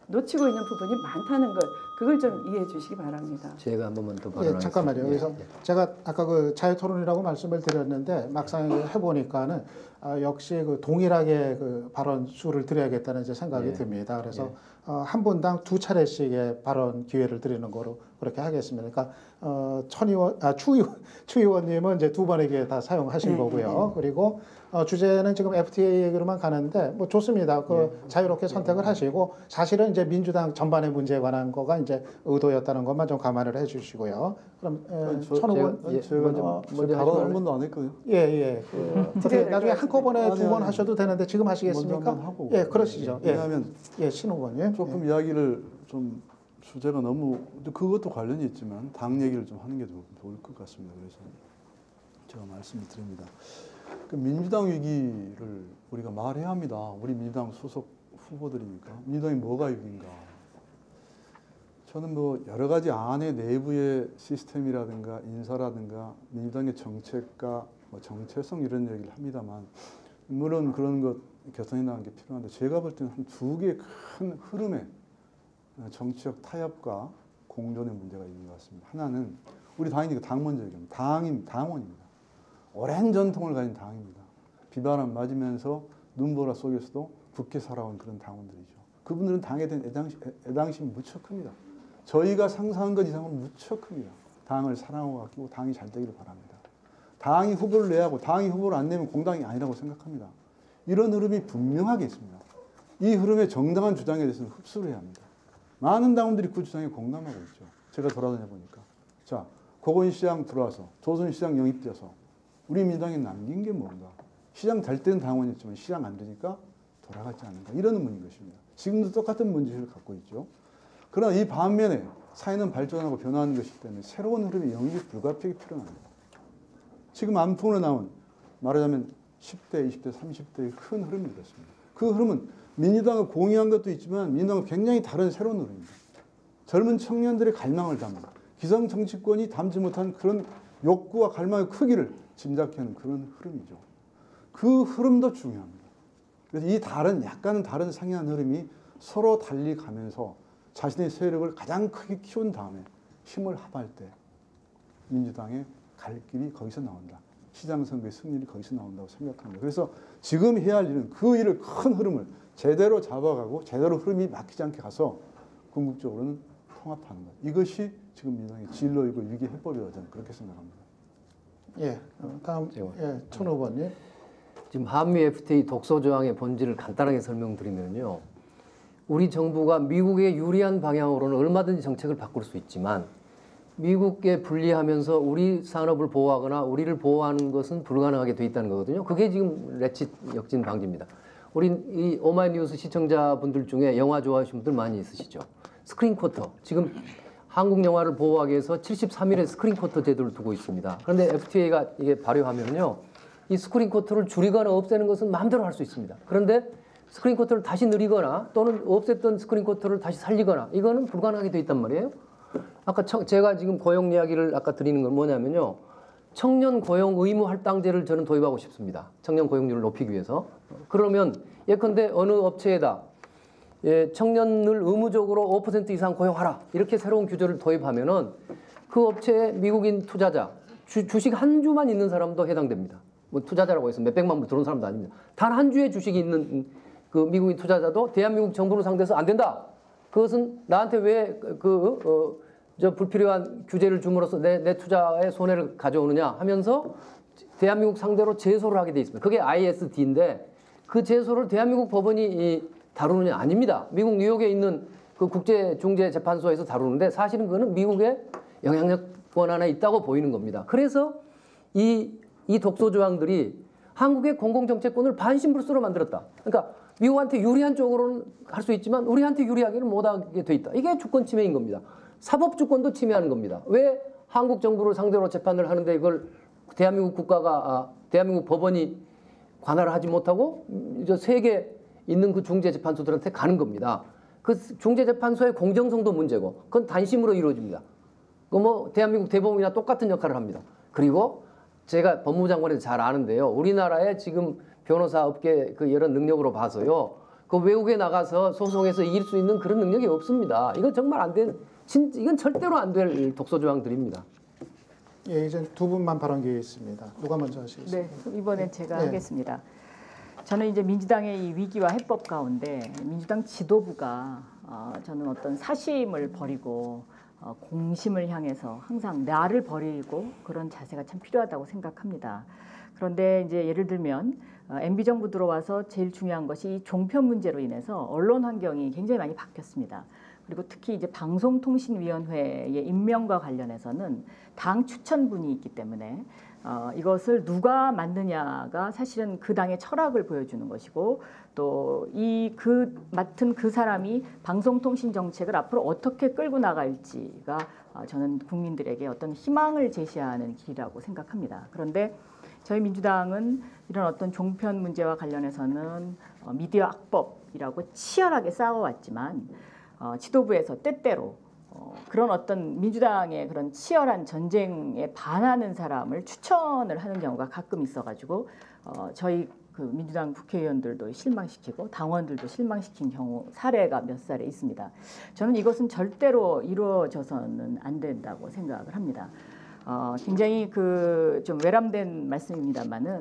놓치고 있는 부분이 많다는 것 그걸 좀 이해해 주시기 바랍니다. 제가 한 번만 더 발언하겠습니다. 잠깐만요. 그래서 제가 아까 그 자유토론이라고 말씀을 드렸는데 막상 해보니까는 역시 그 동일하게 그 발언 수를 드려야겠다는 이제 생각이 듭니다. 그래서 한 분당 2차례씩의 발언 기회를 드리는 거로 그렇게 하겠습니다. 그러니까 추 의원님은 이제 2번의 기회 다 사용하신 거고요. 그리고 주제는 지금 FTA 얘기로만 가는데 좋습니다. 자유롭게 선택을 하시고 사실은 이제 민주당 전반의 문제에 관한 거가 이제 의도였다는 것만 좀 감안을 해주시고요. 그럼 천 의원 제가 먼저 발언 한 번도 안 했거든요. 예. 어떻게 나중에 한꺼번에 2번 하셔도 되는데 지금 하시겠습니까? 먼저 한번 하고 예, 그러시죠. 왜냐하면 신 의원님 조금 이야기를 좀 주제가 너무 그것도 관련이 있지만 당 얘기를 좀 하는 게 좀 좋을 것 같습니다. 그래서 제가 말씀을 드립니다. 그 민주당 위기를 우리가 말해야 합니다. 우리 민주당 소속 후보들이니까 민주당이 뭐가 위기인가? 저는 여러 가지 안의 내부의 시스템이라든가 인사라든가 민주당의 정책과 정체성 이런 얘기를 합니다만 물론 그런 것 개선해 나가는 게 필요한데 제가 볼 때는 한 2개의 큰 흐름의 정치적 타협과 공존의 문제가 있는 것 같습니다. 하나는 우리 당이 당원적입니다. 당원입니다. 오랜 전통을 가진 당입니다. 비바람 맞으면서 눈보라 속에서도 굳게 살아온 그런 당원들이죠. 그분들은 당에 대한 애당심이 무척 큽니다. 저희가 상상한 것 이상으로 무척 큽니다. 당을 사랑하고 아끼고 당이 잘 되기를 바랍니다. 당이 후보를 내야 하고 당이 후보를 안 내면 공당이 아니라고 생각합니다. 이런 흐름이 분명하게 있습니다. 이 흐름의 정당한 주장에 대해서는 흡수를 해야 합니다. 많은 당원들이 그 주장에 공감하고 있죠. 제가 돌아다녀 보니까. 자, 고건시장 들어와서 조선시장 영입돼서 우리 민주당에 남긴 게 뭔가. 시장 될 때는 당원이었지만 시장 안 되니까 돌아가지 않는가. 이런 의문인 것입니다. 지금도 똑같은 문제를 갖고 있죠. 그러나 이 반면에 사회는 발전하고 변화하는 것이기 때문에 새로운 흐름이 영입이 불가피하게 필요합니다. 지금 안풍으로 나온 말하자면 10대, 20대, 30대의 큰 흐름이 그렇습니다. 그 흐름은 민주당과 공유한 것도 있지만 민주당과 굉장히 다른 새로운 흐름입니다. 젊은 청년들의 갈망을 담는 기성 정치권이 담지 못한 그런 욕구와 갈망의 크기를 짐작하는 그런 흐름이죠. 그 흐름도 중요합니다. 그래서 이 약간은 다른 상이한 흐름이 서로 달리 가면서 자신의 세력을 가장 크게 키운 다음에 힘을 합할 때 민주당의 갈 길이 거기서 나온다. 시장 선거의 승리를 거기서 나온다고 생각합니다. 그래서 지금 해야 할 일은 그 일을 큰 흐름을 제대로 잡아가고 제대로 흐름이 막히지 않게 가서 궁극적으로는 통합하는 것. 이것이 지금 민주당의 진로이고 위기 해법이라고 저는 그렇게 생각합니다. 예, 다음 천 후보님. 지금 한미 FTA 독소 조항의 본질을 간단하게 설명드리면요. 우리 정부가 미국에 유리한 방향으로는 얼마든지 정책을 바꿀 수 있지만 미국에 불리하면서 우리 산업을 보호하거나 우리를 보호하는 것은 불가능하게 돼 있다는 거거든요. 그게 지금 레칫 역진 방지입니다. 우리 이 오마이뉴스 시청자분들 중에 영화 좋아하시는 분들 많이 있으시죠. 스크린 쿼터. 지금 한국 영화를 보호하기 위해서 73일의 스크린 쿼터 제도를 두고 있습니다. 그런데 FTA가 이게 발효하면요. 이 스크린 쿼터를 줄이거나 없애는 것은 마음대로 할 수 있습니다. 그런데 스크린 쿼터를 다시 늘리거나 또는 없앴던 스크린 쿼터를 다시 살리거나 이거는 불가능하게 돼 있단 말이에요. 아까 제가 지금 고용 이야기를 아까 드리는 건 뭐냐면요. 청년 고용 의무 할당제를 저는 도입하고 싶습니다. 청년 고용률을 높이기 위해서. 그러면 예컨대 어느 업체에다 청년을 의무적으로 5% 이상 고용하라. 이렇게 새로운 규제를 도입하면은 그 업체에 미국인 투자자, 주식 한 주만 있는 사람도 해당됩니다. 뭐 투자자라고 해서 몇백만 불 들어온 사람도 아닙니다. 단 한 주의 주식이 있는 그 미국인 투자자도 대한민국 정부를 상대해서 안 된다. 그것은 나한테 왜 저 불필요한 규제를 줌으로써 내 투자에 손해를 가져오느냐 하면서 대한민국 상대로 제소를 하게 돼 있습니다. 그게 ISD인데 그 제소를 대한민국 법원이 다루느냐? 아닙니다. 미국 뉴욕에 있는 그 국제중재재판소에서 다루는데 사실은 그거는 미국의 영향력권 안에 있다고 보이는 겁니다. 그래서 이 독소 조항들이 한국의 공공정책권을 반신불수로 만들었다. 그러니까 미국한테 유리한 쪽으로는 할 수 있지만 우리한테 유리하게는 못하게 돼 있다. 이게 주권 침해인 겁니다. 사법주권도 침해하는 겁니다. 왜 한국 정부를 상대로 재판을 하는데 이걸 대한민국 국가가 대한민국 법원이 관할을 하지 못하고 저 세계 있는 그 중재재판소들한테 가는 겁니다. 그 중재재판소의 공정성도 문제고 그건 단심으로 이루어집니다. 그 뭐 대한민국 대법원이나 똑같은 역할을 합니다. 그리고 제가 법무부 장관에서 잘 아는데요. 우리나라의 지금 변호사 업계 그 여러 능력으로 봐서요. 그 외국에 나가서 소송해서 이길 수 있는 그런 능력이 없습니다. 이건 정말 안 된, 이건 절대로 안 될 독소 조항들입니다. 예, 이제 두 분만 발언 기회 있습니다. 누가 먼저 하시겠습니까? 네, 이번엔 제가 하겠습니다. 저는 이제 민주당의 이 위기와 해법 가운데 민주당 지도부가 저는 어떤 사심을 버리고 공심을 향해서 항상 나를 버리고 그런 자세가 참 필요하다고 생각합니다. 그런데 이제 예를 들면 MB 정부 들어와서 제일 중요한 것이 이 종편 문제로 인해서 언론 환경이 굉장히 많이 바뀌었습니다. 그리고 특히 이제 방송통신위원회의 임명과 관련해서는 당 추천분이 있기 때문에 이것을 누가 맡느냐가 사실은 그 당의 철학을 보여주는 것이고 또 맡은 그 사람이 방송통신 정책을 앞으로 어떻게 끌고 나갈지가 저는 국민들에게 어떤 희망을 제시하는 길이라고 생각합니다. 그런데 저희 민주당은 이런 어떤 종편 문제와 관련해서는 미디어 악법이라고 치열하게 싸워왔지만 지도부에서 때때로 그런 어떤 민주당의 그런 치열한 전쟁에 반하는 사람을 추천을 하는 경우가 가끔 있어가지고 저희 그 민주당 국회의원들도 실망시키고 당원들도 실망시킨 경우 사례가 몇 사례 있습니다. 저는 이것은 절대로 이루어져서는 안 된다고 생각을 합니다. 굉장히 그 좀 외람된 말씀입니다만은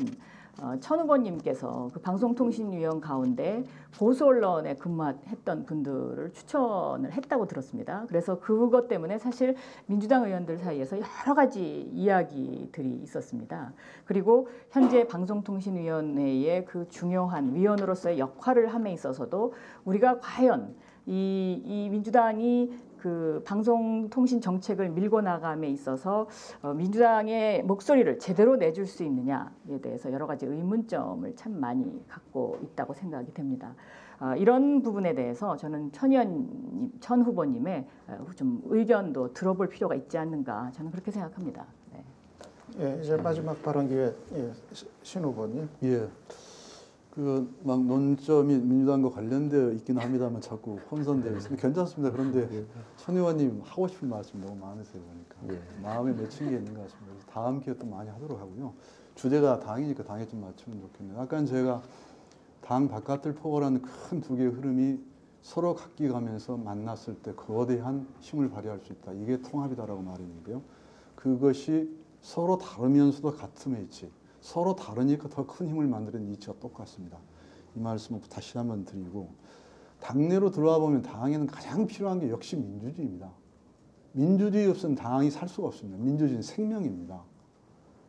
천 후보님께서 그 방송통신위원 가운데 보수 언론에 근무했던 분들을 추천을 했다고 들었습니다. 그래서 그것 때문에 사실 민주당 의원들 사이에서 여러 가지 이야기들이 있었습니다. 그리고 현재 방송통신위원회의 그 중요한 위원으로서의 역할을 함에 있어서도 우리가 과연 이 민주당이 그 방송통신 정책을 밀고 나감에 있어서 민주당의 목소리를 제대로 내줄 수 있느냐에 대해서 여러 가지 의문점을 참 많이 갖고 있다고 생각이 됩니다. 이런 부분에 대해서 저는 천 후보님의 좀 의견도 들어볼 필요가 있지 않는가 저는 그렇게 생각합니다. 네. 예, 이제 마지막 발언 기회 신 후보님. 예. 그 막 논점이 민주당과 관련되어 있긴 합니다만 자꾸 혼선되어 있습니다. 괜찮습니다. 그런데 천 의원님 하고 싶은 말씀 너무 많으세요. 그러니까 마음에 맺힌 게 있는 것 같습니다. 그래서 다음 기회 또 많이 하도록 하고요. 주제가 당이니까 당에 좀 맞추면 좋겠네요. 아까 제가 당 바깥을 포괄하는 큰 두 개의 흐름이 서로 각기 가면서 만났을 때 거대한 힘을 발휘할 수 있다. 이게 통합이다라고 말했는데요. 그것이 서로 다르면서도 같은 위치. 서로 다르니까 더 큰 힘을 만드는 이치가 똑같습니다. 이 말씀을 다시 한번 드리고 당내로 들어와 보면 당에는 가장 필요한 게 역시 민주주의입니다. 민주주의 없으면 당이 살 수가 없습니다. 민주주의는 생명입니다.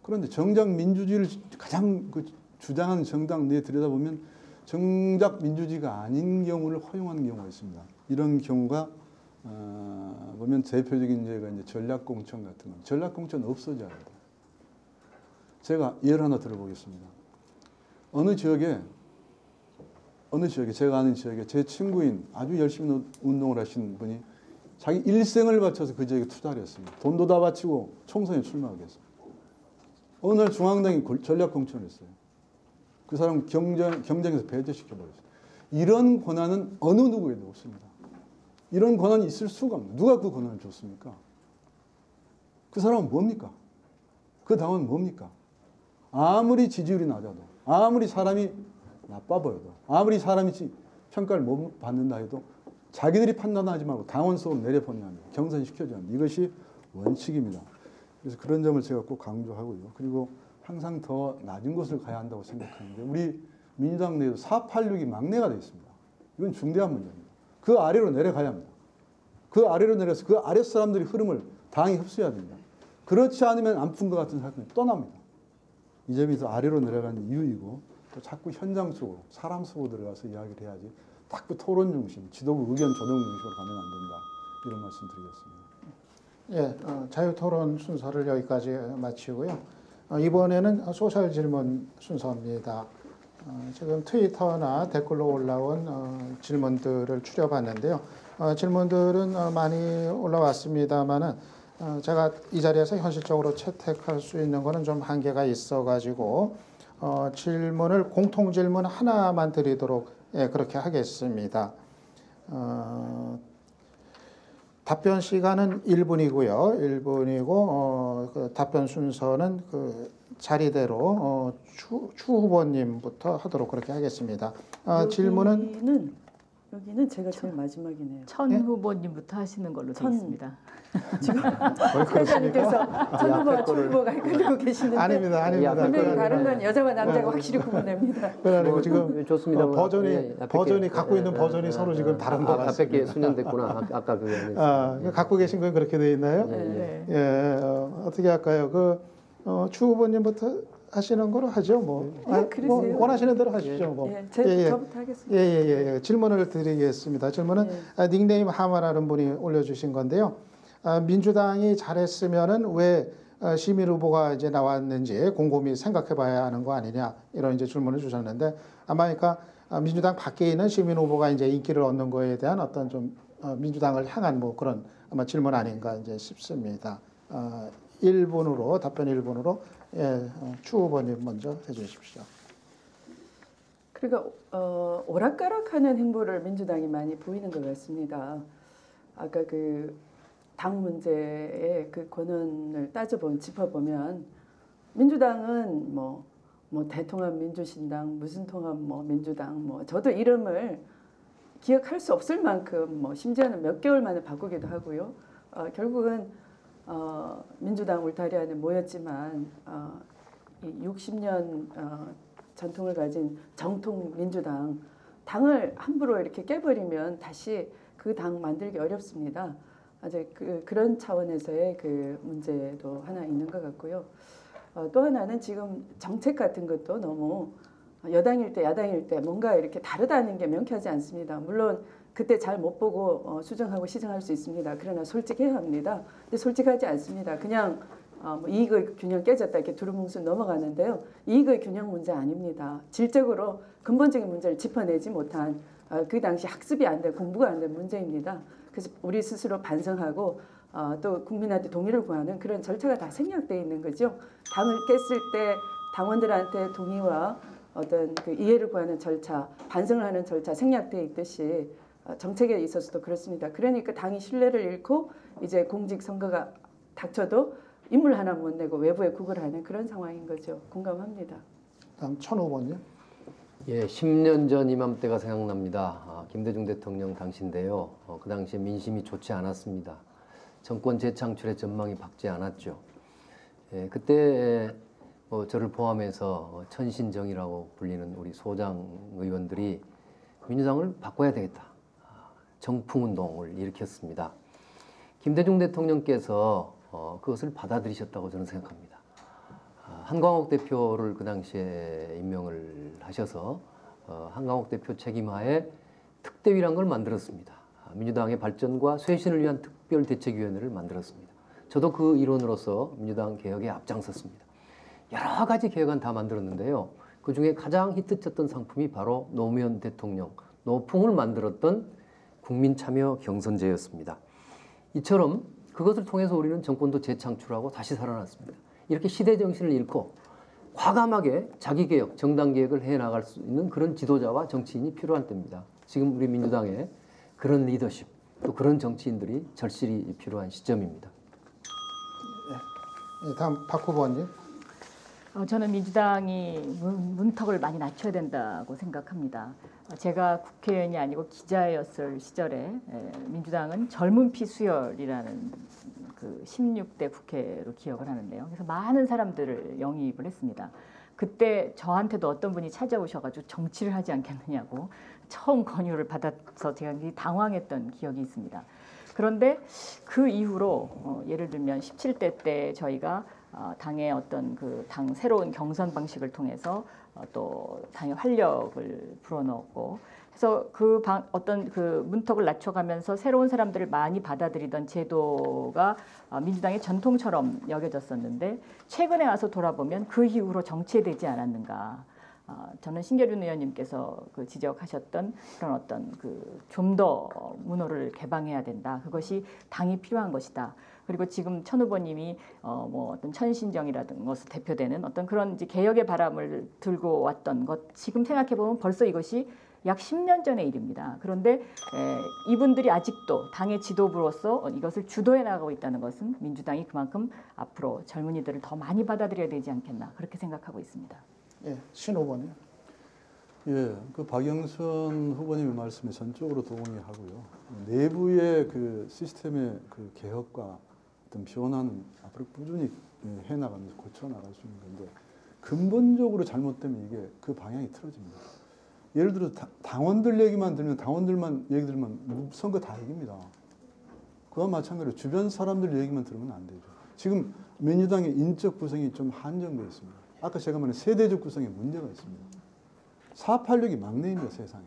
그런데 정작 민주주의를 가장 주장하는 정당 내에 들여다보면 정작 민주주의가 아닌 경우를 허용하는 경우가 있습니다. 이런 경우가 보면 대표적인 예가 이제 전략공천 같은 거. 전략공천 없어져야 합니다. 제가 예를 하나 들어보겠습니다. 어느 지역에 제가 아는 지역에 제 친구인 아주 열심히 운동을 하신 분이 자기 일생을 바쳐서 그 지역에 투자를 했습니다. 돈도 다 바치고 총선에 출마하겠어요. 어느 날 중앙당이 전략 공천을 했어요. 그 사람 경쟁에서 배제시켜버렸어요. 이런 권한은 어느 누구에도 없습니다. 이런 권한이 있을 수가 없습니다. 누가 그 권한을 줬습니까? 그 사람은 뭡니까? 그 당은 뭡니까? 아무리 지지율이 낮아도, 아무리 사람이 나빠 보여도, 아무리 사람이 평가를 못 받는다 해도 자기들이 판단하지 말고 당원 속으로 내려보내야 합니다. 경선시켜줘야 합니다. 이것이 원칙입니다. 그래서 그런 점을 제가 꼭 강조하고요. 그리고 항상 더 낮은 곳을 가야 한다고 생각하는데 우리 민주당 내에도 486이 막내가 되어 있습니다. 이건 중대한 문제입니다. 그 아래로 내려가야 합니다. 그 아래로 내려서 그 아래 사람들의 흐름을 당이 흡수해야 됩니다. 그렇지 않으면 안푼 것 같은 사건이 또 납니다. 이 점이 더 아래로 내려가는 이유이고 또 자꾸 현장 속으로 사람 속으로 들어가서 이야기를 해야지 자꾸 토론 중심, 지도부 의견 조정 중심으로 가면 안 된다. 이런 말씀 드리겠습니다. 예, 자유토론 순서를 여기까지 마치고요. 이번에는 소셜 질문 순서입니다. 지금 트위터나 댓글로 올라온 질문들을 추려봤는데요. 질문들은 많이 올라왔습니다만은 제가 이 자리에서 현실적으로 채택할 수 있는 거는 좀 한계가 있어가지고 질문을 공통 질문 하나만 드리도록 그렇게 하겠습니다. 답변 시간은 1분이고요. 1분이고 그 답변 순서는 그 자리대로 추 후보님부터 하도록 그렇게 하겠습니다. 질문은 여기는 제가 제일 마지막이네요. 천 후보님부터 하시는 걸로 되어 있습니다. 지금 회장님께서 천 후보가 천 후보가 헷갈리고 계시는데 아닙니다. 분명히 다른 건 여자와 남자가 확실히 구분됩니다. 그리고 지금 좋습니다. 버전이 갖고 있는 버전이 서로 지금 다른 것 같습니다. 앞에 게 수년됐구나. 아까 그게 아니었어요. 갖고 계신 건 그렇게 되어 있나요? 네. 예, 어떻게 할까요? 추 후보님부터 하시는 거로 하죠. 뭐 원하시는 대로 하십시오. 뭐. 저부터 하겠습니다. 질문을 드리겠습니다. 질문은 닉네임 하마라는 분이 올려주신 건데요. 민주당이 잘했으면은 왜 시민 후보가 이제 나왔는지 곰곰이 생각해봐야 하는 거 아니냐 이런 이제 질문을 주셨는데 아마 그러니까 민주당 밖에 있는 시민 후보가 이제 인기를 얻는 거에 대한 어떤 좀 민주당을 향한 뭐 그런 아마 질문 아닌가 이제 싶습니다. 1분으로 답변 1분으로 추 후보님 먼저 해주십시오. 그러니까 오락가락하는 행보를 민주당이 많이 보이는 것 같습니다. 아까 그 당 문제의 그 권한을 짚어보면 민주당은 뭐 뭐 대통합 민주신당, 무슨 통합 뭐 민주당, 뭐 저도 이름을 기억할 수 없을 만큼 뭐 심지어는 몇 개월 만에 바꾸기도 하고요. 결국은 민주당 울타리 안에 모였지만 이 60년 전통을 가진 정통 민주당 당을 함부로 이렇게 깨버리면 다시 그 당 만들기 어렵습니다. 아주 그런 차원에서의 그 문제도 하나 있는 것 같고요. 또 하나는 지금 정책 같은 것도 너무 여당일 때 야당일 때 뭔가 이렇게 다르다는 게 명쾌하지 않습니다. 물론 그때 잘 못 보고 수정하고 시정할 수 있습니다. 그러나 솔직해야 합니다. 근데 솔직하지 않습니다. 그냥 뭐 이익의 균형 깨졌다 이렇게 두루뭉술 넘어가는데요. 이익의 균형 문제 아닙니다. 질적으로 근본적인 문제를 짚어내지 못한 그 당시 학습이 안 돼, 공부가 안 된 문제입니다. 그래서 우리 스스로 반성하고 또 국민한테 동의를 구하는 그런 절차가 다 생략되어 있는 거죠. 당을 깼을 때 당원들한테 동의와 어떤 그 이해를 구하는 절차, 반성을 하는 절차 생략되어 있듯이 정책에 있어서도 그렇습니다. 그러니까 당이 신뢰를 잃고 이제 공직선거가 닥쳐도 인물 하나 못 내고 외부에 구걸하는 그런 상황인 거죠. 공감합니다. 다음 천 후보님. 예, 10년 전 이맘때가 생각납니다. 김대중 대통령 당시인데요. 그 당시에 민심이 좋지 않았습니다. 정권 재창출의 전망이 밝지 않았죠. 예, 그때 저를 포함해서 천신정이라고 불리는 우리 소장 의원들이 민주당을 바꿔야 되겠다. 정풍운동을 일으켰습니다. 김대중 대통령께서 그것을 받아들이셨다고 저는 생각합니다. 한광옥 대표를 그 당시에 임명을 하셔서 한광옥 대표 책임하에 특대위란 걸 만들었습니다. 민주당의 발전과 쇄신을 위한 특별대책위원회를 만들었습니다. 저도 그 일원으로서 민주당 개혁에 앞장섰습니다. 여러 가지 개혁안 다 만들었는데요. 그 중에 가장 히트쳤던 상품이 바로 노무현 대통령, 노풍을 만들었던 국민참여 경선제였습니다. 이처럼 그것을 통해서 우리는 정권도 재창출하고 다시 살아났습니다. 이렇게 시대 정신을 잃고 과감하게 자기개혁, 정당개혁을 해나갈 수 있는 그런 지도자와 정치인이 필요한 때입니다. 지금 우리 민주당에 그런 리더십, 또 그런 정치인들이 절실히 필요한 시점입니다. 예, 다음 박 후보님. 저는 민주당이 문턱을 많이 낮춰야 된다고 생각합니다. 제가 국회의원이 아니고 기자였을 시절에 민주당은 젊은 피 수혈이라는 그 16대 국회로 기억을 하는데요. 그래서 많은 사람들을 영입을 했습니다. 그때 저한테도 어떤 분이 찾아오셔가지고 정치를 하지 않겠느냐고 처음 권유를 받아서 제가 당황했던 기억이 있습니다. 그런데 그 이후로 예를 들면 17대 때 저희가 당의 어떤 그 당 새로운 경선 방식을 통해서 또 당의 활력을 불어넣었고 그래서 어떤 그 문턱을 낮춰가면서 새로운 사람들을 많이 받아들이던 제도가 민주당의 전통처럼 여겨졌었는데 최근에 와서 돌아보면 그 이후로 정체되지 않았는가. 저는 신계륜 의원님께서 그 지적하셨던 그런 어떤 그 좀 더 문호를 개방해야 된다. 그것이 당이 필요한 것이다. 그리고 지금 천 후보님이 뭐 어떤 천신정이라든 것을 대표되는 어떤 그런 이제 개혁의 바람을 들고 왔던 것 지금 생각해 보면 벌써 이것이 약 10년 전의 일입니다. 그런데 이분들이 아직도 당의 지도부로서 이것을 주도해 나가고 있다는 것은 민주당이 그만큼 앞으로 젊은이들을 더 많이 받아들여야 되지 않겠나 그렇게 생각하고 있습니다. 예, 신 후보님. 예, 그 박영선 후보님의 말씀에 전적으로 동의하고요. 내부의 그 시스템의 그 개혁과 어떤 변화는 앞으로 꾸준히 해나가면서 고쳐나갈 수 있는 건데 근본적으로 잘못되면 이게 그 방향이 틀어집니다. 예를 들어 당원들 얘기만 들면 당원들만 얘기 들으면 선거 다 이깁니다. 그와 마찬가지로 주변 사람들 얘기만 들으면 안 되죠. 지금 민주당의 인적 구성이 좀 한정되어 있습니다. 아까 제가 말한 세대적 구성에 문제가 있습니다. 486이 막내입니다, 세상에.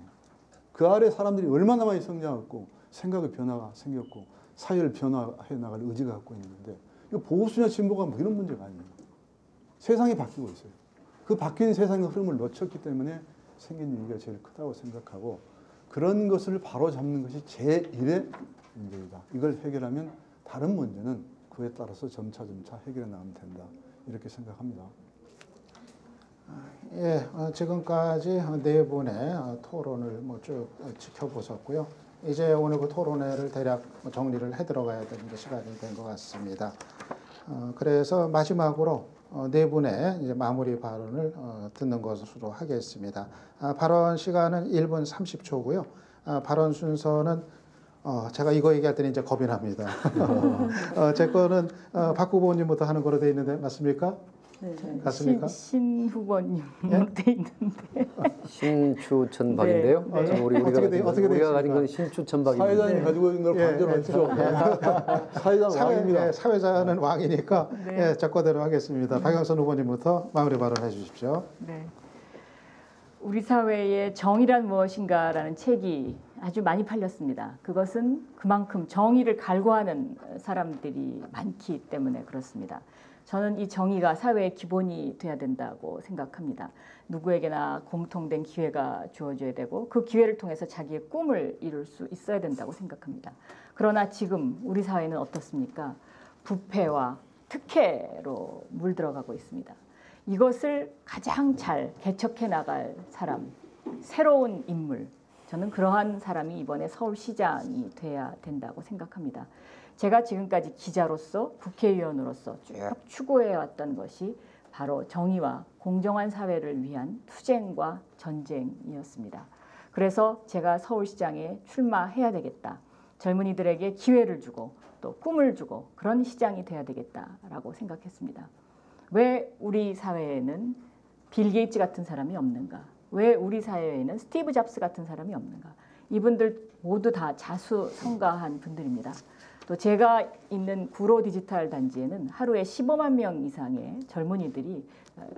그 아래 사람들이 얼마나 많이 성장했고 생각의 변화가 생겼고 사회를 변화해 나갈 의지가 갖고 있는데 이거 보수냐 진보가 뭐 이런 문제가 아니에요. 세상이 바뀌고 있어요. 그 바뀐 세상의 흐름을 놓쳤기 때문에 생긴 위기가 제일 크다고 생각하고 그런 것을 바로잡는 것이 제1의 문제이다. 이걸 해결하면 다른 문제는 그에 따라서 점차 해결해 나가면 된다. 이렇게 생각합니다. 예, 지금까지 네 분의 토론을 쭉 지켜보셨고요. 이제 오늘 그 토론회를 대략 정리를 해 들어가야 되는 시간이 된 것 같습니다. 그래서 마지막으로 네 분의 이제 마무리 발언을 듣는 것으로 하겠습니다. 발언 시간은 1분 30초고요. 발언 순서는 제가 이거 얘기할 때는 이제 겁이 납니다. 제 거는 박 후보님부터 하는 거로 돼 있는데 맞습니까? 네. 맞습니까? 신 후보님 예? 돼 있는데. 신추천박인데요. 네, 네. 지금 우리가 어떻게 돼 우리가 가진 건 있습니까? 신추천박입니다. 사회자님 가지고 있는 걸 반전하십시오. 사회자는 왕입니다. 사회자는 왕이니까 네. 제 거대로 하겠습니다. 박영선 후보님부터 마무리 발언해 주십시오. 네. 우리 사회의 정의란 무엇인가라는 책이 아주 많이 팔렸습니다. 그것은 그만큼 정의를 갈구하는 사람들이 많기 때문에 그렇습니다. 저는 이 정의가 사회의 기본이 돼야 된다고 생각합니다. 누구에게나 공통된 기회가 주어져야 되고 그 기회를 통해서 자기의 꿈을 이룰 수 있어야 된다고 생각합니다. 그러나 지금 우리 사회는 어떻습니까? 부패와 특혜로 물들어가고 있습니다. 이것을 가장 잘 개척해 나갈 사람, 새로운 인물, 저는 그러한 사람이 이번에 서울시장이 돼야 된다고 생각합니다. 제가 지금까지 기자로서 국회의원으로서 쭉 추구해왔던 것이 바로 정의와 공정한 사회를 위한 투쟁과 전쟁이었습니다. 그래서 제가 서울시장에 출마해야 되겠다. 젊은이들에게 기회를 주고 또 꿈을 주고 그런 시장이 돼야 되겠다라고 생각했습니다. 왜 우리 사회에는 빌 게이츠 같은 사람이 없는가? 왜 우리 사회에는 스티브 잡스 같은 사람이 없는가? 이분들 모두 다 자수성가한 분들입니다. 또 제가 있는 구로 디지털 단지에는 하루에 15만 명 이상의 젊은이들이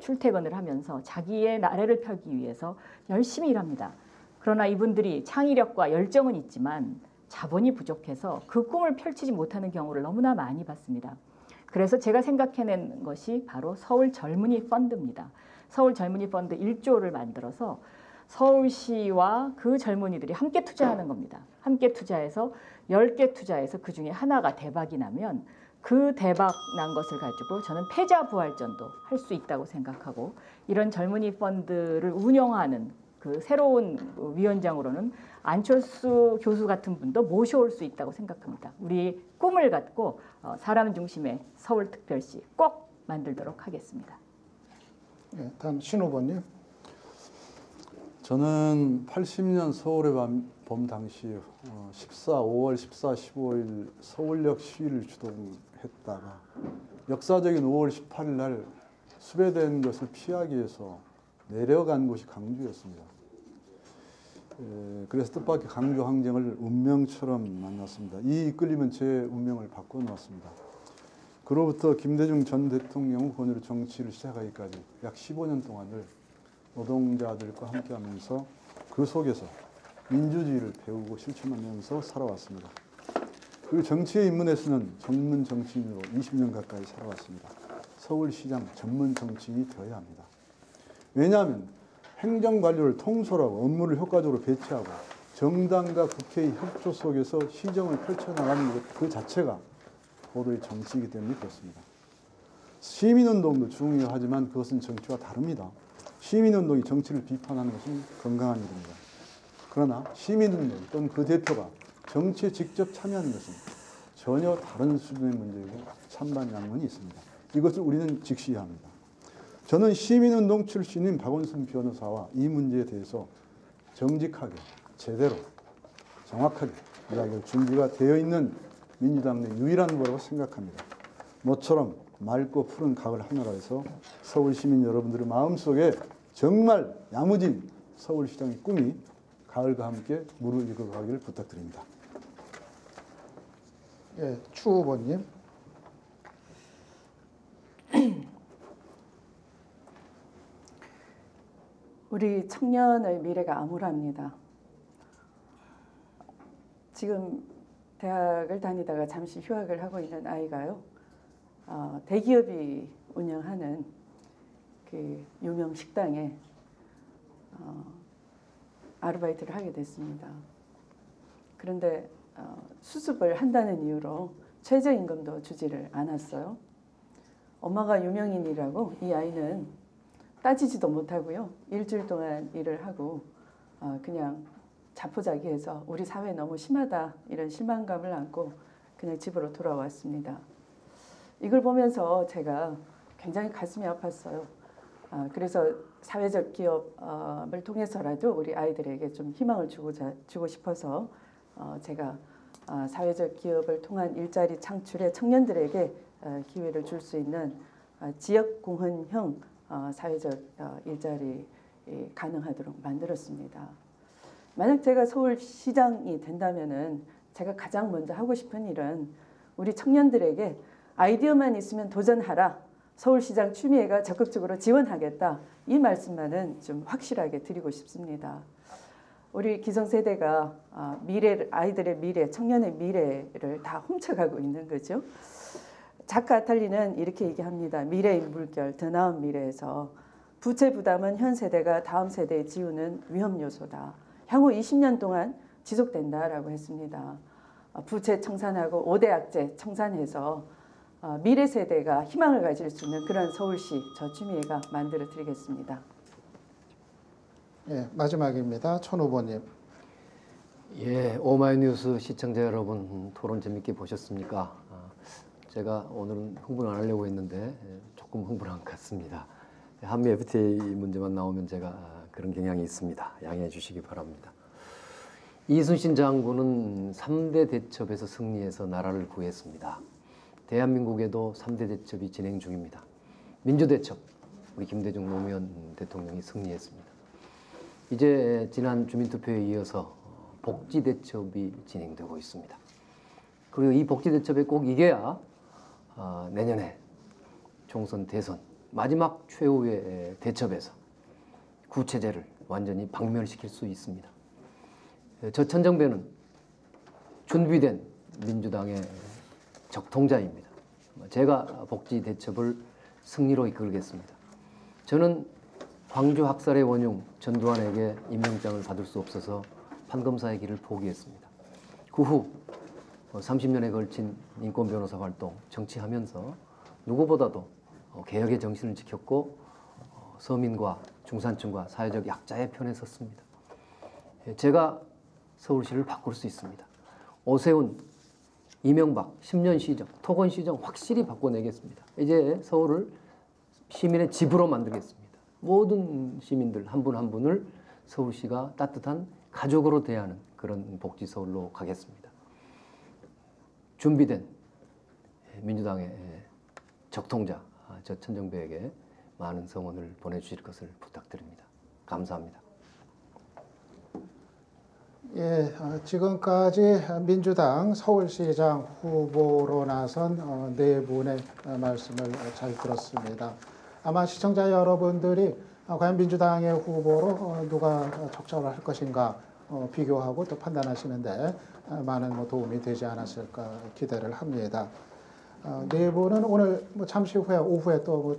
출퇴근을 하면서 자기의 나래를 펴기 위해서 열심히 일합니다. 그러나 이분들이 창의력과 열정은 있지만 자본이 부족해서 그 꿈을 펼치지 못하는 경우를 너무나 많이 봤습니다. 그래서 제가 생각해낸 것이 바로 서울 젊은이 펀드입니다. 서울 젊은이 펀드 1조를 만들어서 서울시와 그 젊은이들이 함께 투자하는 겁니다. 함께 투자해서 10개 투자해서 그중에 하나가 대박이 나면 그 대박 난 것을 가지고 저는 패자부활전도 할 수 있다고 생각하고 이런 젊은이 펀드를 운영하는 그 새로운 위원장으로는 안철수 교수 같은 분도 모셔올 수 있다고 생각합니다. 우리 꿈을 갖고 사람 중심의 서울특별시 꼭 만들도록 하겠습니다. 네, 다음 신 후보님. 저는 80년 서울의 봄 당시 5월 14, 15일 서울역 시위를 주동했다가 역사적인 5월 18일 날 수배된 것을 피하기 위해서 내려간 곳이 강주였습니다. 그래서 뜻밖의 강주 항쟁을 운명처럼 만났습니다. 이 이끌림은 제 운명을 바꿔놓았습니다. 그로부터 김대중 전 대통령 권유로 정치를 시작하기까지 약 15년 동안을 노동자들과 함께하면서 그 속에서 민주주의를 배우고 실천하면서 살아왔습니다. 그리고 정치에 입문해서는 전문 정치인으로 20년 가까이 살아왔습니다. 서울시장 전문 정치인이 되어야 합니다. 왜냐하면 행정관료를 통솔하고 업무를 효과적으로 배치하고 정당과 국회의 협조 속에서 시정을 펼쳐나가는 것 그 자체가 고도의 정치이기 때문에 그렇습니다. 시민운동도 중요하지만 그것은 정치와 다릅니다. 시민운동이 정치를 비판하는 것은 건강한 일입니다. 그러나 시민운동 또는 그 대표가 정치에 직접 참여하는 것은 전혀 다른 수준의 문제이고 찬반양론이 있습니다. 이것을 우리는 직시해야 합니다. 저는 시민운동 출신인 박원순 변호사와 이 문제에 대해서 정직하게, 제대로, 정확하게 이야기할 준비가 되어 있는 민주당 내 유일한 후보라고 생각합니다. 모처럼 맑고 푸른 가을 하늘아래서 서울 시민 여러분들의 마음속에 정말 야무진 서울시장의 꿈이 가을과 함께 물을 익어가기를 부탁드립니다. 예, 추 후보님. 우리 청년의 미래가 암울합니다. 지금 대학을 다니다가 잠시 휴학을 하고 있는 아이가요. 대기업이 운영하는 그 유명 식당에 아르바이트를 하게 됐습니다. 그런데 수습을 한다는 이유로 최저임금도 주지를 않았어요. 엄마가 유명인이라고 이 아이는 따지지도 못하고요. 일주일 동안 일을 하고 그냥 자포자기해서 우리 사회 너무 심하다 이런 실망감을 안고 그냥 집으로 돌아왔습니다. 이걸 보면서 제가 굉장히 가슴이 아팠어요. 그래서 사회적 기업을 통해서라도 우리 아이들에게 좀 희망을 주고 싶어서 제가 사회적 기업을 통한 일자리 창출에 청년들에게 기회를 줄 수 있는 지역 공헌형 사회적 일자리 가능하도록 만들었습니다. 만약 제가 서울시장이 된다면은 제가 가장 먼저 하고 싶은 일은 우리 청년들에게 아이디어만 있으면 도전하라. 서울시장 추미애가 적극적으로 지원하겠다. 이 말씀만은 좀 확실하게 드리고 싶습니다. 우리 기성세대가 아이들의 미래, 청년의 미래를 다 훔쳐가고 있는 거죠. 작가 아탈리는 이렇게 얘기합니다. 미래의 물결, 더 나은 미래에서 부채 부담은 현 세대가 다음 세대에 지우는 위험 요소다. 향후 20년 동안 지속된다라고 했습니다. 부채 청산하고 5대 악재 청산해서 미래 세대가 희망을 가질 수 있는 그런 서울시 저 추미애가 만들어 드리겠습니다. 예, 마지막입니다. 천 후보님. 예, 오마이뉴스 시청자 여러분 토론 재밌게 보셨습니까? 제가 오늘은 흥분 안 하려고 했는데 조금 흥분한 것 같습니다. 한미 FTA 문제만 나오면 제가 그런 경향이 있습니다. 양해해 주시기 바랍니다. 이순신 장군은 3대 대첩에서 승리해서 나라를 구했습니다. 대한민국에도 3대 대첩이 진행 중입니다. 민주대첩, 우리 김대중 노무현 대통령이 승리했습니다. 이제 지난 주민투표에 이어서 복지대첩이 진행되고 있습니다. 그리고 이 복지대첩에 꼭 이겨야 내년에 총선, 대선 마지막 최후의 대첩에서 구체제를 완전히 박멸시킬 수 있습니다. 저 천정배는 준비된 민주당의 적통자입니다. 제가 복지대첩을 승리로 이끌겠습니다. 저는 광주 학살의 원흉 전두환에게 임명장을 받을 수 없어서 판검사의 길을 포기했습니다. 그 후 30년에 걸친 인권 변호사 활동, 정치하면서 누구보다도 개혁의 정신을 지켰고 서민과 중산층과 사회적 약자의 편에 섰습니다. 제가 서울시를 바꿀 수 있습니다. 오세훈, 이명박, 10년 시정, 토건 시정 확실히 바꿔내겠습니다. 이제 서울을 시민의 집으로 만들겠습니다. 모든 시민들 한 분 한 분을 서울시가 따뜻한 가족으로 대하는 그런 복지 서울로 가겠습니다. 준비된 민주당의 적통자 저 천정배에게 많은 성원을 보내주실 것을 부탁드립니다. 감사합니다. 예, 지금까지 민주당 서울시장 후보로 나선 네 분의 말씀을 잘 들었습니다. 아마 시청자 여러분들이 과연 민주당의 후보로 누가 적절할 것인가 비교하고 또 판단하시는데 많은 도움이 되지 않았을까 기대를 합니다. 네 분은 오늘 잠시 후에 오후에 또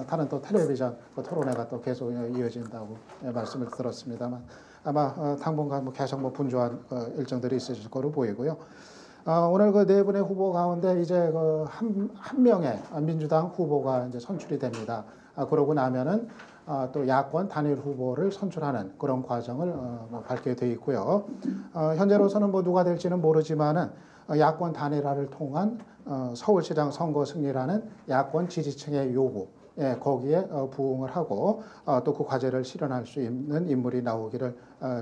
다른 또 텔레비전 토론회가 또 계속 이어진다고 말씀을 들었습니다만 아마 당분간 계속 분주한 일정들이 있으실 거로 보이고요. 오늘 그 네 분의 후보 가운데 이제 한 명의 민주당 후보가 이제 선출이 됩니다. 그러고 나면은 또 야권 단일 후보를 선출하는 그런 과정을 밟게 돼 있고요. 현재로서는 누가 될지는 모르지만은 야권 단일화를 통한 서울시장 선거 승리라는 야권 지지층의 요구, 거기에 부응을 하고 또 그 과제를 실현할 수 있는 인물이 나오기를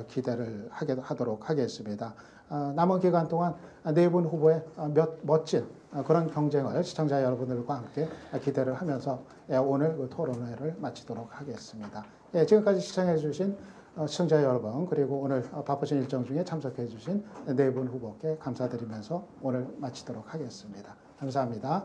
기대를 하도록 하겠습니다. 남은 기간 동안 네 분 후보의 멋진 그런 경쟁을 시청자 여러분들과 함께 기대를 하면서 오늘 토론회를 마치도록 하겠습니다. 지금까지 시청해 주신 시청자 여러분 그리고 오늘 바쁘신 일정 중에 참석해 주신 네 분 후보께 감사드리면서 오늘 마치도록 하겠습니다. 감사합니다.